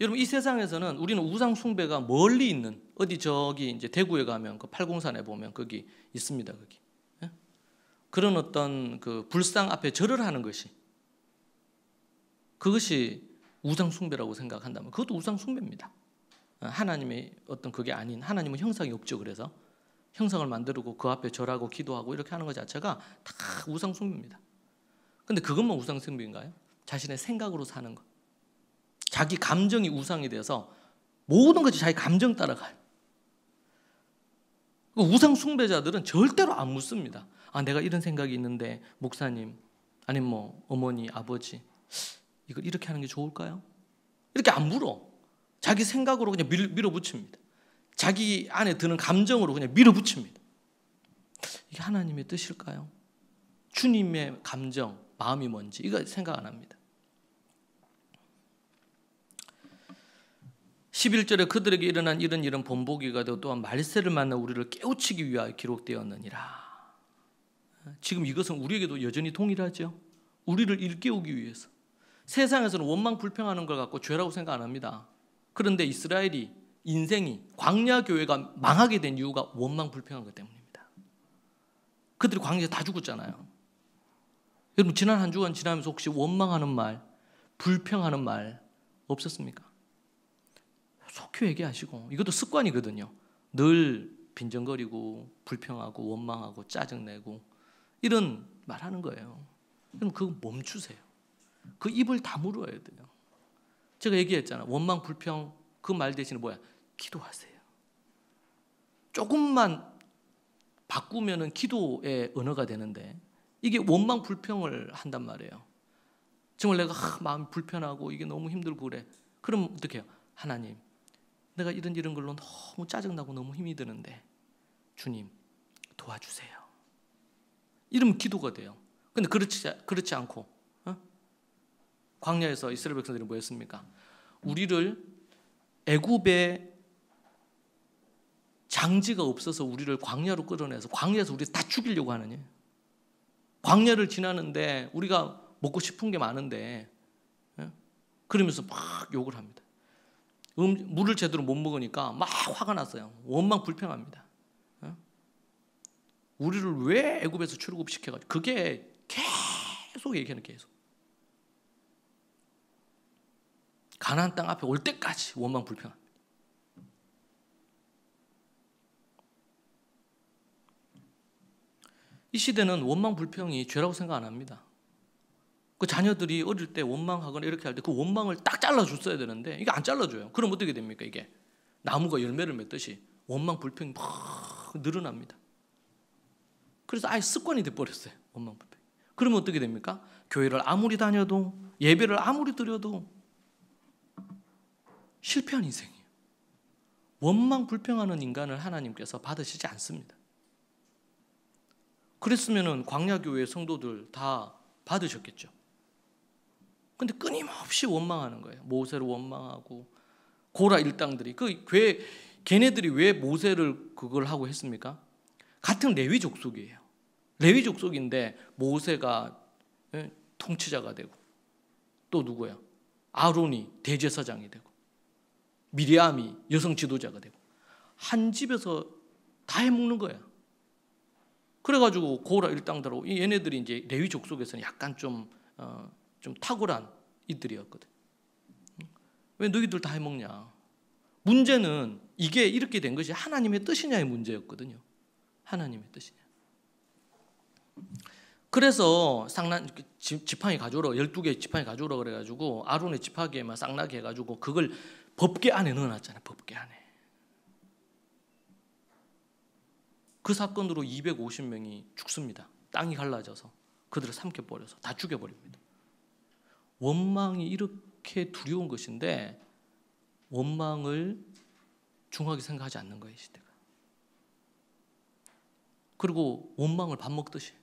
여러분, 이 세상에서는 우리는 우상 숭배가 멀리 있는, 어디 저기 이제 대구에 가면 그 팔공산에 보면 거기 있습니다. 거기. 그런 어떤 그 불상 앞에 절을 하는 것이, 그것이 우상 숭배라고 생각한다면 그것도 우상 숭배입니다. 하나님의 어떤 그게 아닌, 하나님은 형상이 없죠. 그래서 형상을 만들고 그 앞에 절하고 기도하고 이렇게 하는 것 자체가 다 우상 숭배입니다. 근데 그것만 우상 숭배인가요? 자신의 생각으로 사는 것, 자기 감정이 우상이 돼서 모든 것이 자기 감정 따라가요. 우상 숭배자들은 절대로 안 묻습니다. 내가 이런 생각이 있는데 목사님, 아니면 뭐 어머니, 아버지, 이걸 이렇게 하는 게 좋을까요? 이렇게 안 물어. 자기 생각으로 그냥 밀어붙입니다. 자기 안에 드는 감정으로 그냥 밀어붙입니다. 이게 하나님의 뜻일까요? 주님의 감정, 마음이 뭔지 이거 생각 안 합니다. 11절에 그들에게 일어난 이런 본보기가 되고 또한 말세를 만나 우리를 깨우치기 위하여 기록되었느니라. 지금 이것은 우리에게도 여전히 동일하죠. 우리를 일깨우기 위해서. 세상에서는 원망 불평하는 걸 갖고 죄라고 생각 안 합니다. 그런데 이스라엘이 인생이 광야 교회가 망하게 된 이유가 원망 불평한 것 때문입니다. 그들이 광야에 다 죽었잖아요. 여러분 지난 한 주간 지나면서 혹시 원망하는 말, 불평하는 말 없었습니까? 속히 얘기하시고. 이것도 습관이거든요. 늘 빈정거리고 불평하고 원망하고 짜증내고 이런 말하는 거예요. 그럼 그거 멈추세요. 그 입을 다물어야 돼요. 제가 얘기했잖아요. 원망 불평 그 말 대신에 뭐야? 기도하세요. 조금만 바꾸면은 기도의 언어가 되는데 이게 원망 불평을 한단 말이에요. 정말 내가 마음이 불편하고 이게 너무 힘들고 그래. 그럼 어떻게 해요? 하나님, 내가 이런 걸로 너무 짜증나고 너무 힘이 드는데 주님 도와주세요. 이러면 기도가 돼요. 근데 그렇지 않고 광야에서 이스라엘 백성들이 뭐였습니까? 우리를 애굽에 장지가 없어서 우리를 광야로 끌어내서 광야에서 우리 다 죽이려고 하느냐. 광야를 지나는데 우리가 먹고 싶은 게 많은데 그러면서 막 욕을 합니다. 물을 제대로 못 먹으니까 막 화가 났어요. 원망 불평합니다. 우리를 왜 애굽에서 출애굽시켜가지고 그게 계속 얘기하는 계속. 가나안 땅 앞에 올 때까지 원망 불평합니다. 이 시대는 원망 불평이 죄라고 생각 안 합니다. 그 자녀들이 어릴 때 원망하거나 이렇게 할 때 그 원망을 딱 잘라줬어야 되는데 이게 안 잘라줘요. 그럼 어떻게 됩니까? 이게 나무가 열매를 맺듯이 원망 불평이 막 늘어납니다. 그래서 아예 습관이 돼버렸어요. 원망 불평. 그러면 어떻게 됩니까? 교회를 아무리 다녀도 예배를 아무리 드려도 실패한 인생이에요. 원망 불평하는 인간을 하나님께서 받으시지 않습니다. 그랬으면 광야교회 성도들 다 받으셨겠죠. 근데 끊임없이 원망하는 거예요. 모세를 원망하고 고라 일당들이 걔네들이 왜 모세를 그걸 하고 했습니까? 같은 레위 족속이에요. 레위 족속인데 모세가 통치자가 되고 또 누구야? 아론이 대제사장이 되고 미리암이 여성 지도자가 되고 한 집에서 다 해먹는 거야. 그래가지고 고라 일당들하고 얘네들이 이제 레위 족속에서는 약간 좀 탁월한 이들이었거든. 왜 너희들 다 해먹냐? 문제는 이게 이렇게 된 것이 하나님의 뜻이냐의 문제였거든요. 하나님의 뜻이냐. 그래서 지팡이 가져오라, 12개의 지팡이 가져오라 그래가지고 아론의 지팡이에만 쌍나게 해가지고 그걸 법궤 안에 넣어놨잖아요. 법궤 안에. 그 사건으로 250명이 죽습니다. 땅이 갈라져서 그들을 삼켜버려서 다 죽여버립니다. 원망이 이렇게 두려운 것인데 원망을 중하게 생각하지 않는 거예요. 시대가. 그리고 원망을 밥 먹듯이.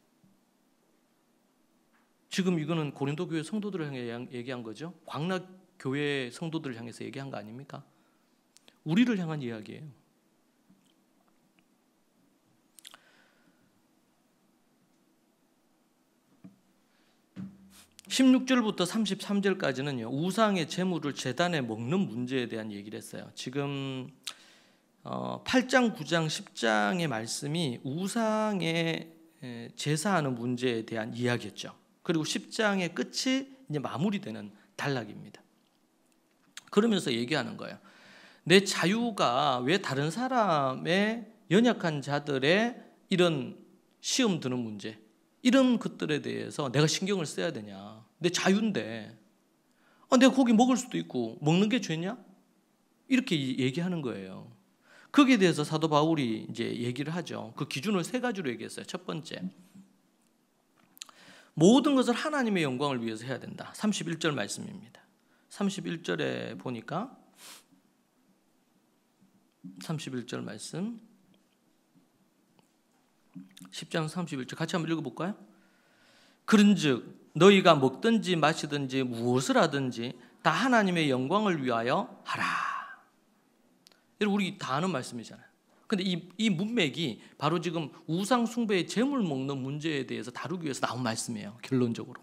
지금 이거는 고린도 교회 성도들을 향해 얘기한 거죠. 광라 교회 성도들을 향해서 얘기한 거 아닙니까? 우리를 향한 이야기예요. 16절부터 33절까지는요. 우상의 제물을 제단에 먹는 문제에 대한 얘기를 했어요. 지금 8장, 9장, 10장의 말씀이 우상에 제사하는 문제에 대한 이야기였죠. 그리고 10장의 끝이 이제 마무리되는 단락입니다. 그러면서 얘기하는 거예요. 내 자유가 왜 다른 사람의 연약한 자들의 이런 시험 드는 문제, 이런 것들에 대해서 내가 신경을 써야 되냐. 내 자유인데 내가 고기 먹을 수도 있고 먹는 게 죄냐? 이렇게 얘기하는 거예요. 거기에 대해서 사도 바울이 이제 얘기를 하죠. 그 기준을 3가지로 얘기했어요. 첫 번째, 모든 것을 하나님의 영광을 위해서 해야 된다. 31절 말씀입니다. 31절에 보니까 31절 말씀 10장 31절 같이 한번 읽어볼까요? 그런즉 너희가 먹든지 마시든지 무엇을 하든지 다 하나님의 영광을 위하여 하라. 여러분 우리 다 아는 말씀이잖아요. 근데 이 문맥이 바로 지금 우상 숭배의 제물 먹는 문제에 대해서 다루기 위해서 나온 말씀이에요. 결론적으로.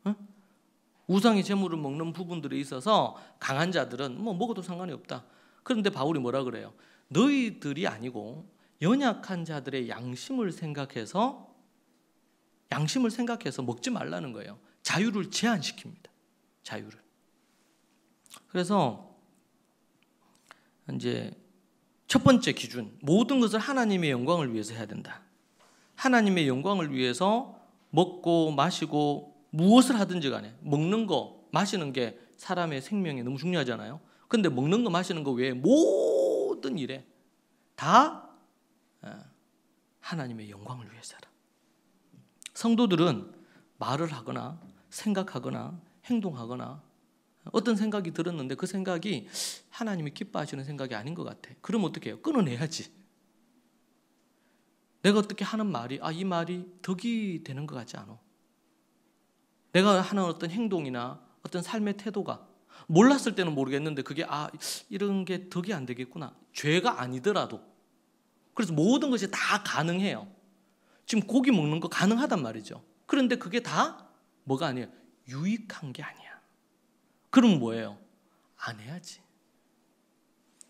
응? 우상의 제물을 먹는 부분들에 있어서 강한 자들은 뭐 먹어도 상관이 없다. 그런데 바울이 뭐라 그래요? 너희들이 아니고 연약한 자들의 양심을 생각해서 먹지 말라는 거예요. 자유를 제한시킵니다. 자유를. 그래서 이제 첫 번째 기준, 모든 것을 하나님의 영광을 위해서 해야 된다. 하나님의 영광을 위해서 먹고 마시고 무엇을 하든지 간에 먹는 거, 마시는 게 사람의 생명에 너무 중요하잖아요. 근데 먹는 거, 마시는 거 외에 모든 일에 다 하나님의 영광을 위해서라. 성도들은 말을 하거나 생각하거나 행동하거나 어떤 생각이 들었는데 그 생각이 하나님이 기뻐하시는 생각이 아닌 것 같아. 그럼 어떻게 해요? 끊어내야지. 내가 어떻게 하는 말이 이 말이 덕이 되는 것 같지 않아. 내가 하는 어떤 행동이나 어떤 삶의 태도가 몰랐을 때는 모르겠는데 그게 이런 게 덕이 안 되겠구나. 죄가 아니더라도. 그래서 모든 것이 다 가능해요. 지금 고기 먹는 거 가능하단 말이죠. 그런데 그게 다 뭐가 아니에요? 유익한 게 아니야. 그럼 뭐예요? 안 해야지.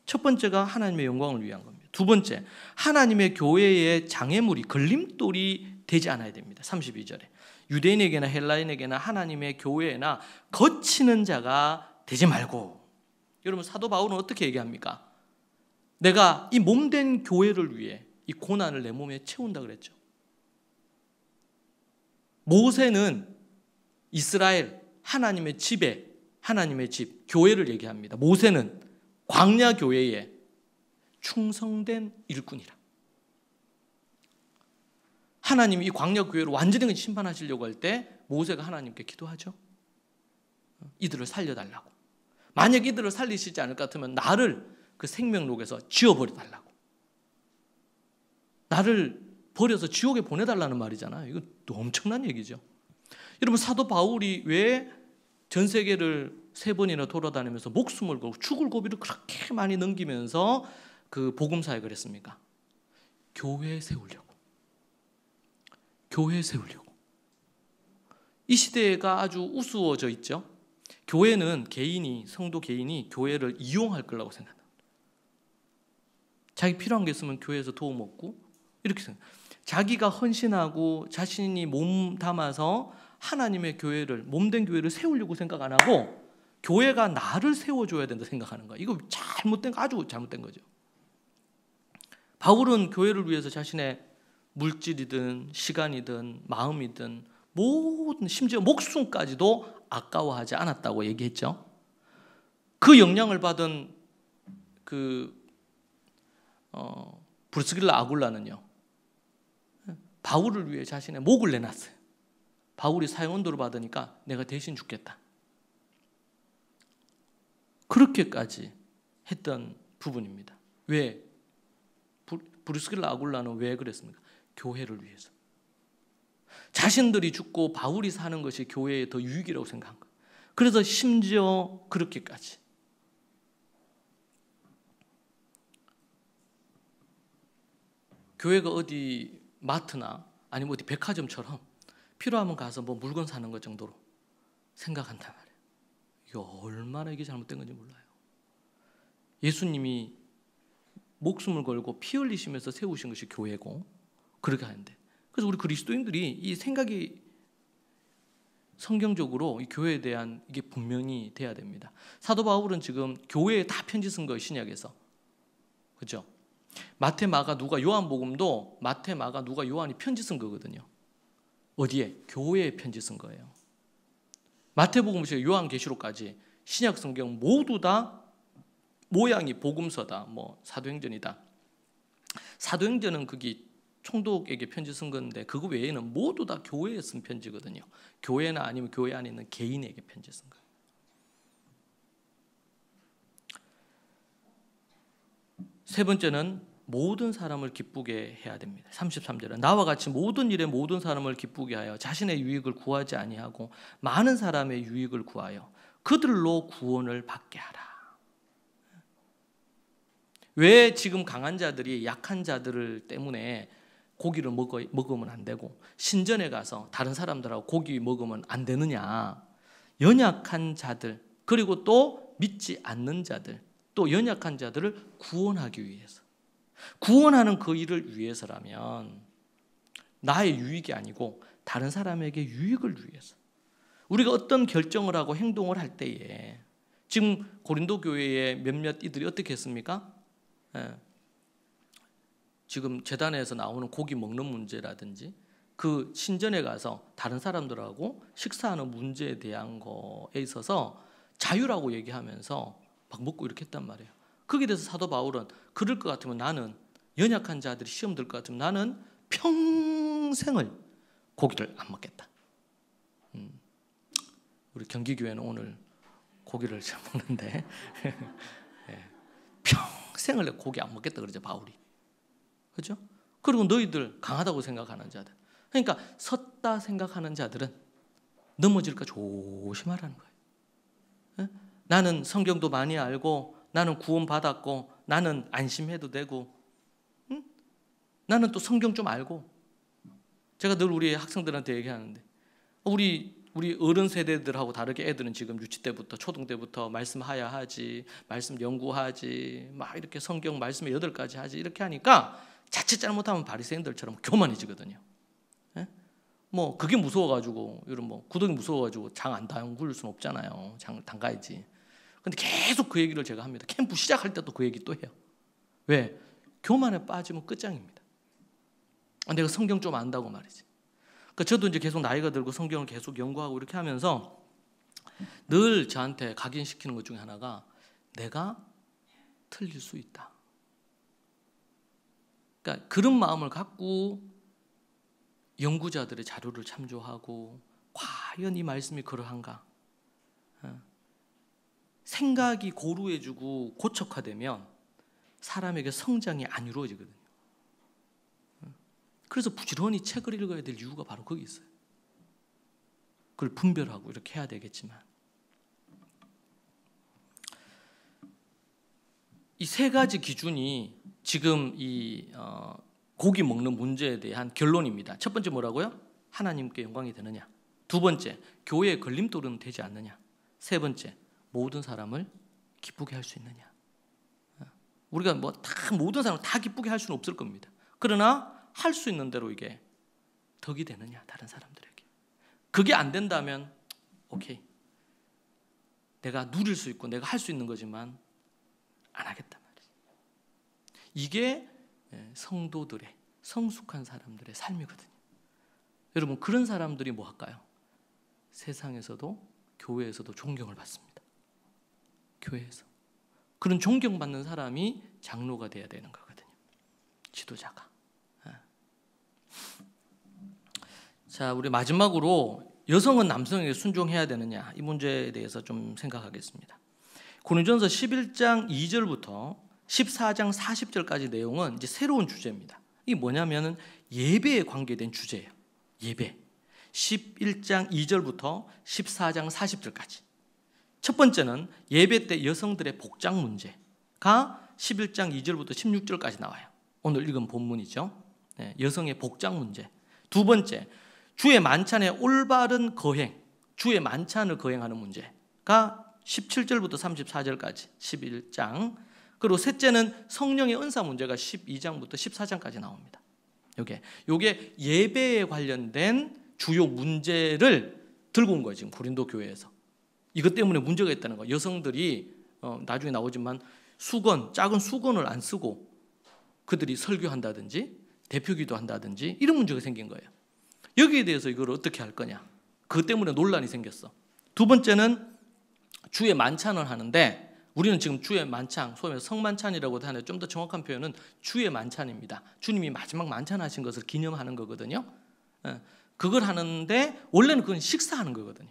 첫 번째가 하나님의 영광을 위한 겁니다. 두 번째, 하나님의 교회의 장애물이 걸림돌이 되지 않아야 됩니다. 32절에 유대인에게나 헬라인에게나 하나님의 교회나 거치는 자가 되지 말고. 여러분 사도 바울은 어떻게 얘기합니까? 내가 이 몸된 교회를 위해 이 고난을 내 몸에 채운다 그랬죠. 모세는 이스라엘 하나님의 집에 하나님의 집, 교회를 얘기합니다. 모세는 광야 교회에 충성된 일꾼이라. 하나님이 이 광야 교회를 완전히 심판하시려고 할 때 모세가 하나님께 기도하죠. 이들을 살려달라고. 만약 이들을 살리시지 않을 것 같으면 나를 그 생명록에서 지워버려달라고. 나를 버려서 지옥에 보내달라는 말이잖아요. 이거 엄청난 얘기죠. 여러분 사도 바울이 왜 전 세계를 3번이나 돌아다니면서 목숨을 걸고 죽을 고비를 그렇게 많이 넘기면서 그 복음 사역을 했습니까? 교회 세우려고. 교회 세우려고. 이 시대가 아주 우스워져 있죠. 교회는 성도 개인이 교회를 이용할 거라고 생각합니다. 자기 필요한 게 있으면 교회에서 도움 얻고 이렇게 생각합니다. 자기가 헌신하고 자신이 몸 담아서 하나님의 교회를, 몸된 교회를 세우려고 생각 안 하고 교회가 나를 세워줘야 된다 생각하는 거예요. 이거 아주 잘못된 거죠. 바울은 교회를 위해서 자신의 물질이든 시간이든 마음이든 모든 심지어 목숨까지도 아까워하지 않았다고 얘기했죠. 그 영향을 받은 브리스길라 아굴라는요, 바울을 위해 자신의 목을 내놨어요. 바울이 사형언도를 받으니까 내가 대신 죽겠다. 그렇게까지 했던 부분입니다. 왜? 브리스길라 아굴라는 왜 그랬습니까? 교회를 위해서. 자신들이 죽고 바울이 사는 것이 교회에 더 유익이라고 생각한 거예요. 그래서 심지어 그렇게까지. 교회가 어디 마트나 아니면 어디 백화점처럼 필요하면 가서 뭐 물건 사는 것 정도로 생각한단 말이에요. 이게 얼마나 이게 잘못된 건지 몰라요. 예수님이 목숨을 걸고 피 흘리시면서 세우신 것이 교회고 그렇게 하는데, 그래서 우리 그리스도인들이 이 생각이 성경적으로 이 교회에 대한 이게 분명히 돼야 됩니다. 사도 바울은 지금 교회에 다 편지 쓴 거예요. 신약에서. 그렇죠? 마태, 마가, 누가, 요한복음도 마태, 마가, 누가, 요한이 편지 쓴 거거든요. 어디에? 교회에 편지 쓴 거예요. 마태복음부터 요한계시록까지 신약 성경 모두 다 모양이 복음서다, 뭐 사도행전이다. 사도행전은 그게 총독에게 편지 쓴 건데 그거 외에는 모두 다 교회에 쓴 편지거든요. 교회나 아니면 교회 안에 있는 개인에게 편지 쓴 거예요. 세 번째는 모든 사람을 기쁘게 해야 됩니다. 33절은 나와 같이 모든 일에 모든 사람을 기쁘게 하여 자신의 유익을 구하지 아니하고 많은 사람의 유익을 구하여 그들로 구원을 받게 하라. 왜 지금 강한 자들이 약한 자들 때문에 고기를 먹으면 안 되고 신전에 가서 다른 사람들하고 고기 먹으면 안 되느냐? 연약한 자들 그리고 또 믿지 않는 자들 또 연약한 자들을 구원하기 위해서 구원하는 그 일을 위해서라면 나의 유익이 아니고 다른 사람에게 유익을 위해서 우리가 어떤 결정을 하고 행동을 할 때에 지금 고린도 교회의 몇몇 이들이 어떻게 했습니까? 지금 제단에서 나오는 고기 먹는 문제라든지 그 신전에 가서 다른 사람들하고 식사하는 문제에 대한 거에 있어서 자유라고 얘기하면서 막 먹고 이렇게 했단 말이에요. 거기에 대해서 사도 바울은 그럴 것 같으면 나는 연약한 자들이 시험 들 것 같으면 나는 평생을 고기를 안 먹겠다. 우리 경기교회는 오늘 고기를 잘 먹는데 평생을 내 고기 안 먹겠다 그러죠 바울이. 그렇죠? 그리고 너희들 강하다고 생각하는 자들 그러니까 섰다 생각하는 자들은 넘어질까 조심하라는 거예요. 나는 성경도 많이 알고 나는 구원받았고 나는 안심해도 되고 나는 또 성경 좀 알고 제가 늘 우리 학생들한테 얘기하는데 우리 어른 세대들하고 다르게 애들은 지금 유치 때부터 초등 때부터 말씀하야 하지 말씀 연구하지 막 이렇게 성경 말씀에 8가지 하지 이렇게 하니까 자칫 잘못하면 바리새인들처럼 교만해지거든요. 뭐 그게 무서워가지고 이런 뭐 구덩이 무서워가지고 장 안 담글 수는 없잖아요. 장 담가야지. 근데 계속 그 얘기를 제가 합니다. 캠프 시작할 때도 그 얘기 또 해요. 왜? 교만에 빠지면 끝장입니다. 내가 성경 좀 안다고 말이지. 그러니까 저도 이제 계속 나이가 들고 성경을 계속 연구하고 이렇게 하면서 늘 저한테 각인시키는 것 중에 하나가 내가 틀릴 수 있다. 그러니까 그런 마음을 갖고 연구자들의 자료를 참조하고 과연 이 말씀이 그러한가? 생각이 고루해지고 고척화되면 사람에게 성장이 안 이루어지거든요. 그래서 부지런히 책을 읽어야 될 이유가 바로 거기 있어요. 그걸 분별하고 이렇게 해야 되겠지만 이 3가지 기준이 지금 이 고기 먹는 문제에 대한 결론입니다. 첫 번째 뭐라고요? 하나님께 영광이 되느냐. 두 번째, 교회의 걸림돌은 되지 않느냐. 세 번째, 모든 사람을 기쁘게 할 수 있느냐. 우리가 뭐 다 모든 사람을 다 기쁘게 할 수는 없을 겁니다. 그러나 할 수 있는 대로 이게 덕이 되느냐 다른 사람들에게. 그게 안 된다면 오케이. 내가 누릴 수 있고 내가 할 수 있는 거지만 안 하겠단 말이에요. 이게 성도들의 성숙한 사람들의 삶이거든요. 여러분 그런 사람들이 뭐 할까요? 세상에서도 교회에서도 존경을 받습니다. 교회에서 그런 존경받는 사람이 장로가 돼야 되는 거거든요. 지도자가. 자, 우리 마지막으로 여성은 남성에게 순종해야 되느냐 이 문제에 대해서 좀 생각하겠습니다. 고린도전서 11장 2절부터 14장 40절까지 내용은 이제 새로운 주제입니다. 이게 뭐냐면은 예배에 관계된 주제예요. 예배. 11장 2절부터 14장 40절까지. 첫 번째는 예배 때 여성들의 복장 문제가 11장 2절부터 16절까지 나와요. 오늘 읽은 본문이죠. 여성의 복장 문제. 두 번째, 주의 만찬의 올바른 거행, 주의 만찬을 거행하는 문제가 17절부터 34절까지 11장. 그리고 셋째는 성령의 은사 문제가 12장부터 14장까지 나옵니다. 요게 예배에 관련된 주요 문제를 들고 온 거예요. 지금 고린도 교회에서. 이것 때문에 문제가 있다는 거예요. 여성들이 나중에 나오지만 수건, 작은 수건을 안 쓰고 그들이 설교한다든지 대표기도 한다든지 이런 문제가 생긴 거예요. 여기에 대해서 이걸 어떻게 할 거냐. 그것 때문에 논란이 생겼어. 두 번째는 주의 만찬을 하는데 우리는 지금 주의 만찬, 소위 말해서 성만찬이라고도 하는데 좀 더 정확한 표현은 주의 만찬입니다. 주님이 마지막 만찬하신 것을 기념하는 거거든요. 그걸 하는데 원래는 그건 식사하는 거거든요.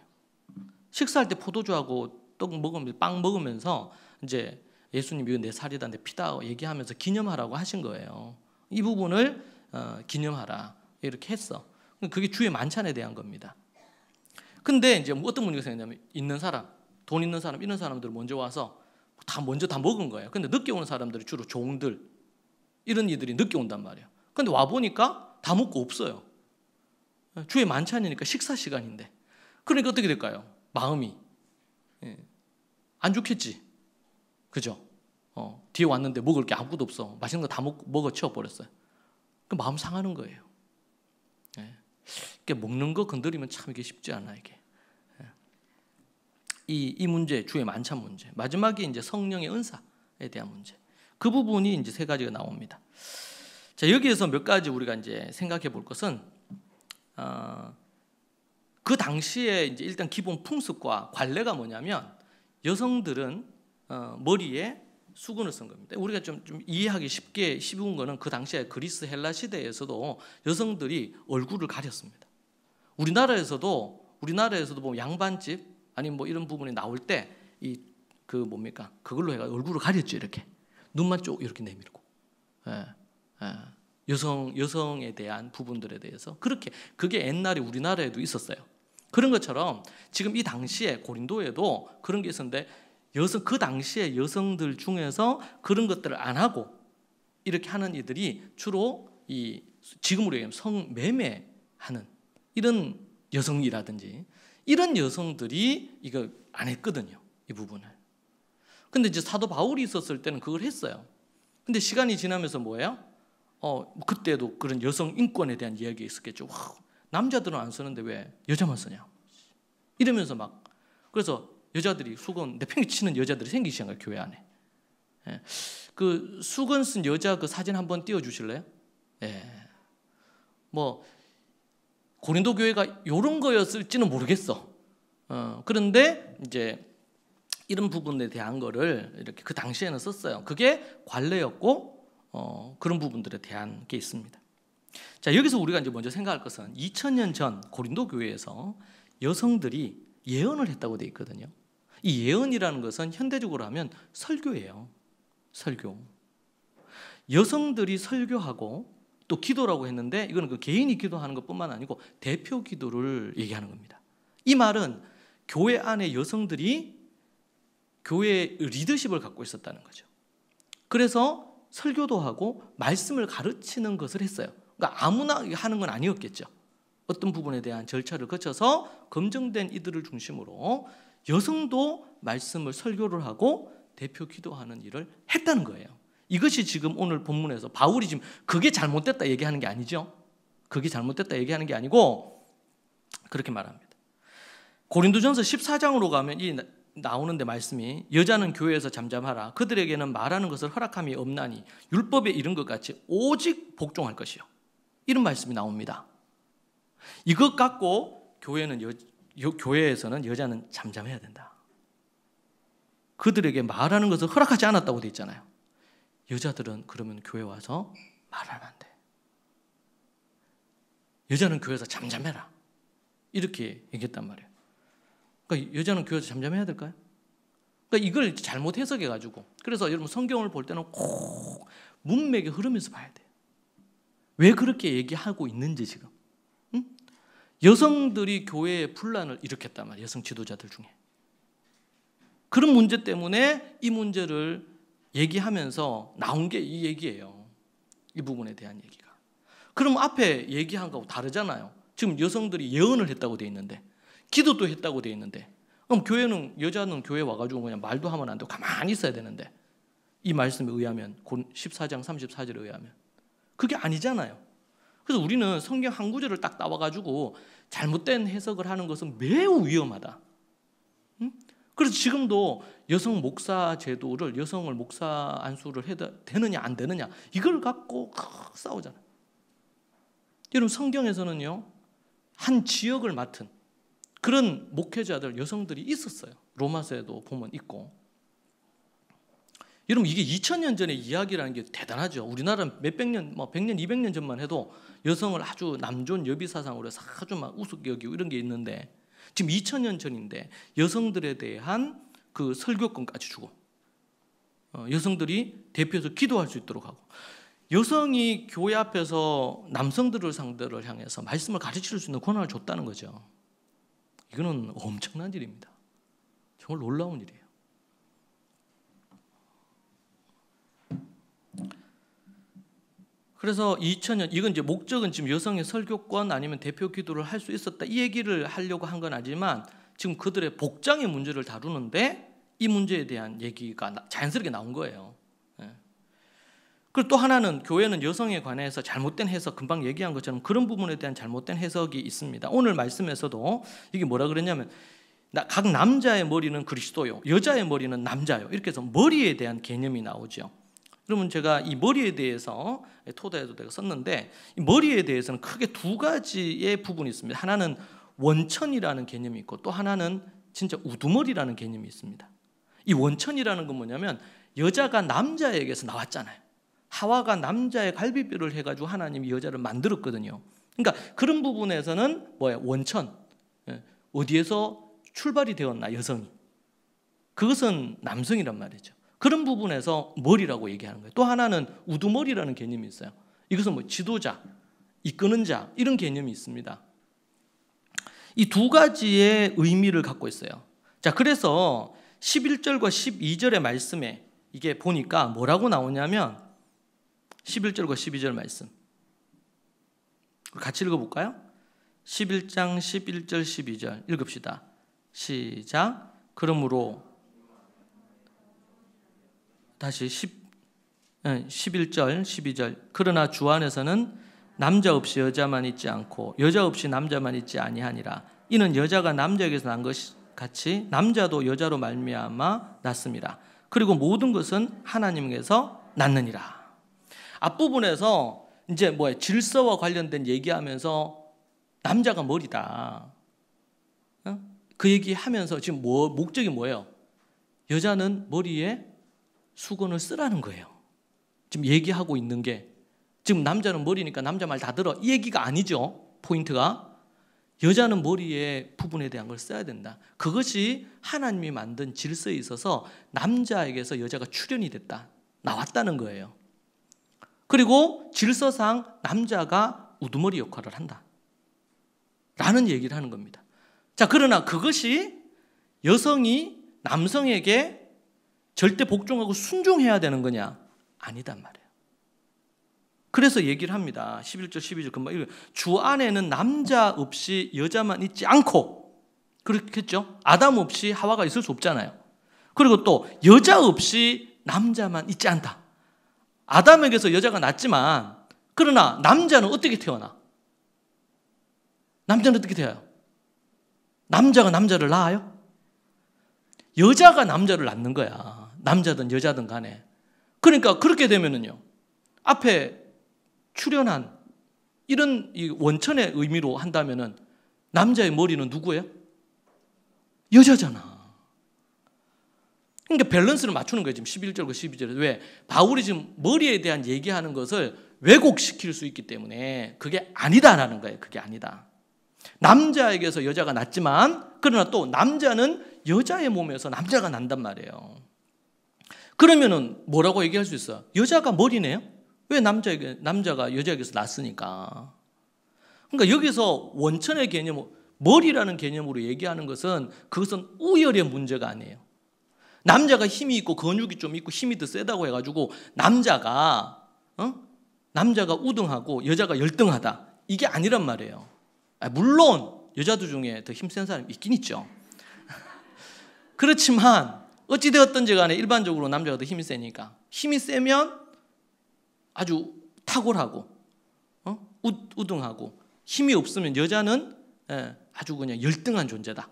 식사할 때 포도주하고 떡 먹으면서 빵 먹으면서 이제 예수님이 이거 내 살이다 내 피다 얘기하면서 기념하라고 하신 거예요. 이 부분을 기념하라 이렇게 했어. 그게 주의 만찬에 대한 겁니다. 근데 이제 어떤 문제가 생겼냐면 있는 사람, 돈 있는 사람 이런 사람들 먼저 와서 먼저 다 먹은 거예요. 근데 늦게 오는 사람들이 주로 종들 이런 이들이 늦게 온단 말이에요. 근데 와 보니까 다 먹고 없어요. 주의 만찬이니까 식사 시간인데. 그러니까 어떻게 될까요? 마음이 안 좋겠지. 그죠? 뒤에 왔는데 먹을 게 아무것도 없어. 맛있는 거 다 먹어 치워버렸어요. 그 마음 상하는 거예요. 이게 먹는 거 건드리면 참 이게 쉽지 않아 이게. 이 문제, 주의 만찬 문제. 마지막에 이제 성령의 은사에 대한 문제. 그 부분이 이제 세 가지가 나옵니다. 자, 여기에서 몇 가지 우리가 이제 생각해 볼 것은 그 당시에 이제 일단 기본 풍습과 관례가 뭐냐면 여성들은 머리에 수건을 쓴 겁니다. 우리가 좀 이해하기 쉽게 쉬운 거는 그 당시에 그리스 헬라 시대에서도 여성들이 얼굴을 가렸습니다. 우리나라에서도 보면 양반집 아니면 뭐 이런 부분이 나올 때 그 뭡니까 그걸로 해가 얼굴을 가렸죠. 이렇게 눈만 쭉 이렇게 내밀고 여성에 대한 부분들에 대해서 그게 옛날에 우리나라에도 있었어요. 그런 것처럼 지금 이 당시에 고린도에도 그런 게 있었는데 그 당시에 여성들 중에서 그런 것들을 안 하고 이렇게 하는 이들이 주로 지금으로 얘기하면 성매매하는 이런 여성이라든지 이런 여성들이 이거 안 했거든요. 이 부분을. 근데 이제 사도 바울이 있었을 때는 그걸 했어요. 근데 시간이 지나면서 뭐예요? 그때도 그런 여성 인권에 대한 이야기가 있었겠죠. 와, 남자들은 안 쓰는데 왜 여자만 쓰냐? 이러면서 그래서 여자들이 수건 내팽개치는 여자들이 생기기 시작한 거예요. 교회 안에. 그 수건 쓴 여자 그 사진 한번 띄워주실래요? 뭐 고린도 교회가 이런 거였을지는 모르겠어. 그런데 이제 이런 부분에 대한 거를 이렇게 그 당시에는 썼어요. 그게 관례였고 그런 부분들에 대한 게 있습니다. 자, 여기서 우리가 이제 먼저 생각할 것은 2000년 전 고린도 교회에서 여성들이 예언을 했다고 돼 있거든요. 이 예언이라는 것은 현대적으로 하면 설교예요. 설교. 여성들이 설교하고 또 기도라고 했는데 이거는 그 개인이 기도하는 것뿐만 아니고 대표 기도를 얘기하는 겁니다. 이 말은 교회 안에 여성들이 교회의 리더십을 갖고 있었다는 거죠. 그래서 설교도 하고 말씀을 가르치는 것을 했어요. 그러니까 아무나 하는 건 아니었겠죠. 어떤 부분에 대한 절차를 거쳐서 검증된 이들을 중심으로 여성도 말씀을 설교를 하고 대표 기도하는 일을 했다는 거예요. 이것이 지금 오늘 본문에서 바울이 지금 그게 잘못됐다 얘기하는 게 아니죠. 그게 잘못됐다 얘기하는 게 아니고 그렇게 말합니다. 고린도전서 14장으로 가면 나오는데 말씀이 여자는 교회에서 잠잠하라. 그들에게는 말하는 것을 허락함이 없나니 율법에 이른 것 같이 오직 복종할 것이요. 이런 말씀이 나옵니다. 이것 갖고 교회에서는 여자는 잠잠해야 된다. 그들에게 말하는 것을 허락하지 않았다고 돼 있잖아요. 여자들은 그러면 교회 와서 말하면 안 돼. 여자는 교회에서 잠잠해라. 이렇게 얘기했단 말이에요. 그러니까 여자는 교회에서 잠잠해야 될까요? 그러니까 이걸 잘못 해석해가지고 그래서 여러분 성경을 볼 때는 꼭 문맥의 흐름에서 봐야 돼요. 왜 그렇게 얘기하고 있는지 지금. 여성들이 교회의 분란을 일으켰단 말이에요. 여성 지도자들 중에. 그런 문제 때문에 이 문제를 얘기하면서 나온 게 이 얘기예요. 이 부분에 대한 얘기가. 그럼 앞에 얘기한 거하고 다르잖아요. 지금 여성들이 예언을 했다고 돼 있는데 기도도 했다고 돼 있는데 그럼 여자는 교회 와가지고 그냥 말도 하면 안 되고 가만히 있어야 되는데 이 말씀에 의하면 14장 34절에 의하면 그게 아니잖아요. 그래서 우리는 성경 한 구절을 딱 따와가지고 잘못된 해석을 하는 것은 매우 위험하다. 그래서 지금도 여성 목사 제도를 여성을 목사 안수를 해도 되느냐 안 되느냐 이걸 갖고 싸우잖아요. 여러분 성경에서는요 한 지역을 맡은 그런 목회자들 여성들이 있었어요. 로마서에도 보면 있고 여러분 이게 2000년 전의 이야기라는 게 대단하죠. 우리나라는 몇백 년, 100년, 200년 전만 해도 여성을 아주 남존 여비 사상으로 해서 아주 막 우습게 여기고 이런 게 있는데 지금 2000년 전인데 여성들에 대한 그 설교권까지 주고 여성들이 대표해서 기도할 수 있도록 하고 여성이 교회 앞에서 남성들을 상대를 향해서 말씀을 가르칠 수 있는 권한을 줬다는 거죠. 이거는 엄청난 일입니다. 정말 놀라운 일이에요. 그래서 2000년 이건 이제 목적은 지금 여성의 설교권 아니면 대표 기도를 할 수 있었다 이 얘기를 하려고 한 건 아니지만 지금 그들의 복장의 문제를 다루는데 이 문제에 대한 얘기가 자연스럽게 나온 거예요. 그리고 또 하나는 교회는 여성에 관해서 잘못된 해석 금방 얘기한 것처럼 그런 부분에 대한 잘못된 해석이 있습니다. 오늘 말씀에서도 이게 뭐라 그랬냐면 각 남자의 머리는 그리스도요 여자의 머리는 남자요 이렇게 해서 머리에 대한 개념이 나오죠. 그러면 제가 이 머리에 대해서 토대에도 내가 썼는데 이 머리에 대해서는 크게 두 가지의 부분이 있습니다. 하나는 원천이라는 개념이 있고 또 하나는 진짜 우두머리라는 개념이 있습니다. 이 원천이라는 건 뭐냐면 여자가 남자에게서 나왔잖아요. 하와가 남자의 갈비뼈를 해가지고 하나님이 여자를 만들었거든요. 그러니까 그런 부분에서는 뭐예요? 원천. 어디에서 출발이 되었나 여성이. 그것은 남성이란 말이죠. 그런 부분에서 머리라고 얘기하는 거예요. 또 하나는 우두머리라는 개념이 있어요. 이것은 뭐 지도자, 이끄는 자 이런 개념이 있습니다. 이 두 가지의 의미를 갖고 있어요. 자, 그래서 11절과 12절의 말씀에 이게 보니까 뭐라고 나오냐면 11절과 12절 말씀 같이 읽어볼까요? 11장 11절 12절 읽읍시다. 시작. 그러므로 다시 11절 12절 그러나 주 안에서는 남자 없이 여자만 있지 않고 여자 없이 남자만 있지 아니하니라. 이는 여자가 남자에게서 난 것 같이 남자도 여자로 말미암아 났습니다. 그리고 모든 것은 하나님께서 났느니라. 앞부분에서 이제 질서와 관련된 얘기하면서 남자가 머리다. 그 얘기하면서 지금 목적이 뭐예요? 여자는 머리에 수건을 쓰라는 거예요. 지금 얘기하고 있는 게 지금 남자는 머리니까 남자 말 다 들어 이 얘기가 아니죠. 포인트가 여자는 머리에 부분에 대한 걸 써야 된다. 그것이 하나님이 만든 질서에 있어서 남자에게서 여자가 출현이 됐다. 나왔다는 거예요. 그리고 질서상 남자가 우두머리 역할을 한다. 라는 얘기를 하는 겁니다. 자, 그러나 그것이 여성이 남성에게 절대 복종하고 순종해야 되는 거냐? 아니단 말이에요. 그래서 얘기를 합니다. 11절 12절 금방 읽어요. 주 안에는 남자 없이 여자만 있지 않고 그렇겠죠? 아담 없이 하와가 있을 수 없잖아요. 그리고 또 여자 없이 남자만 있지 않다. 아담에게서 여자가 났지만 그러나 남자는 어떻게 태어나? 남자는 어떻게 태어나요? 남자가 남자를 낳아요? 여자가 남자를 낳는 거야. 남자든 여자든 간에. 그러니까 그렇게 되면은요. 앞에 출현한 이런 이 원천의 의미로 한다면은 남자의 머리는 누구예요? 여자잖아. 그러니까 밸런스를 맞추는 거예요. 지금 11절과 12절에. 왜? 바울이 지금 머리에 대한 얘기하는 것을 왜곡시킬 수 있기 때문에 그게 아니다라는 거예요. 그게 아니다. 남자에게서 여자가 났지만 그러나 또 남자는 여자의 몸에서 남자가 난단 말이에요. 그러면은 뭐라고 얘기할 수 있어요? 여자가 머리네요? 왜 남자가 여자에게서 났으니까. 그러니까 여기서 원천의 개념, 머리라는 개념으로 얘기하는 것은 그것은 우열의 문제가 아니에요. 남자가 힘이 있고 근육이 좀 있고 힘이 더 세다고 해가지고 남자가 우등하고 여자가 열등하다. 이게 아니란 말이에요. 물론 여자들 중에 더 힘센 사람이 있긴 있죠. 그렇지만 어찌되었든지 간에 일반적으로 남자가 더 힘이 세니까 힘이 세면 아주 탁월하고 우등하고 힘이 없으면 여자는 아주 그냥 열등한 존재다.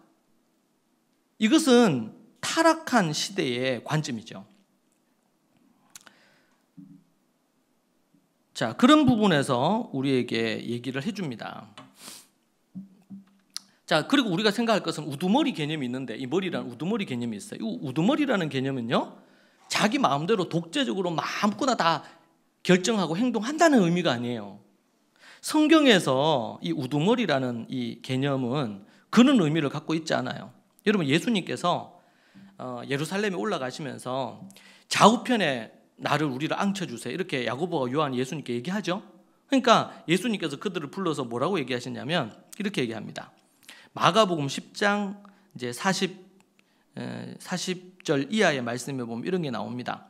이것은 타락한 시대의 관점이죠. 자, 그런 부분에서 우리에게 얘기를 해줍니다. 자, 그리고 우리가 생각할 것은 우두머리 개념이 있는데 이 머리라는 우두머리 개념이 있어요. 이 우두머리라는 개념은요, 자기 마음대로 독재적으로 마음껏 다 결정하고 행동한다는 의미가 아니에요. 성경에서 이 우두머리라는 이 개념은 그런 의미를 갖고 있지 않아요. 여러분, 예수님께서 예루살렘에 올라가시면서 좌우편에 나를 우리를 앉혀주세요, 이렇게 야고보와 요한이 예수님께 얘기하죠. 그러니까 예수님께서 그들을 불러서 뭐라고 얘기하시냐면 이렇게 얘기합니다. 마가복음 10장 이제 40절 이하의 말씀에 보면 이런 게 나옵니다.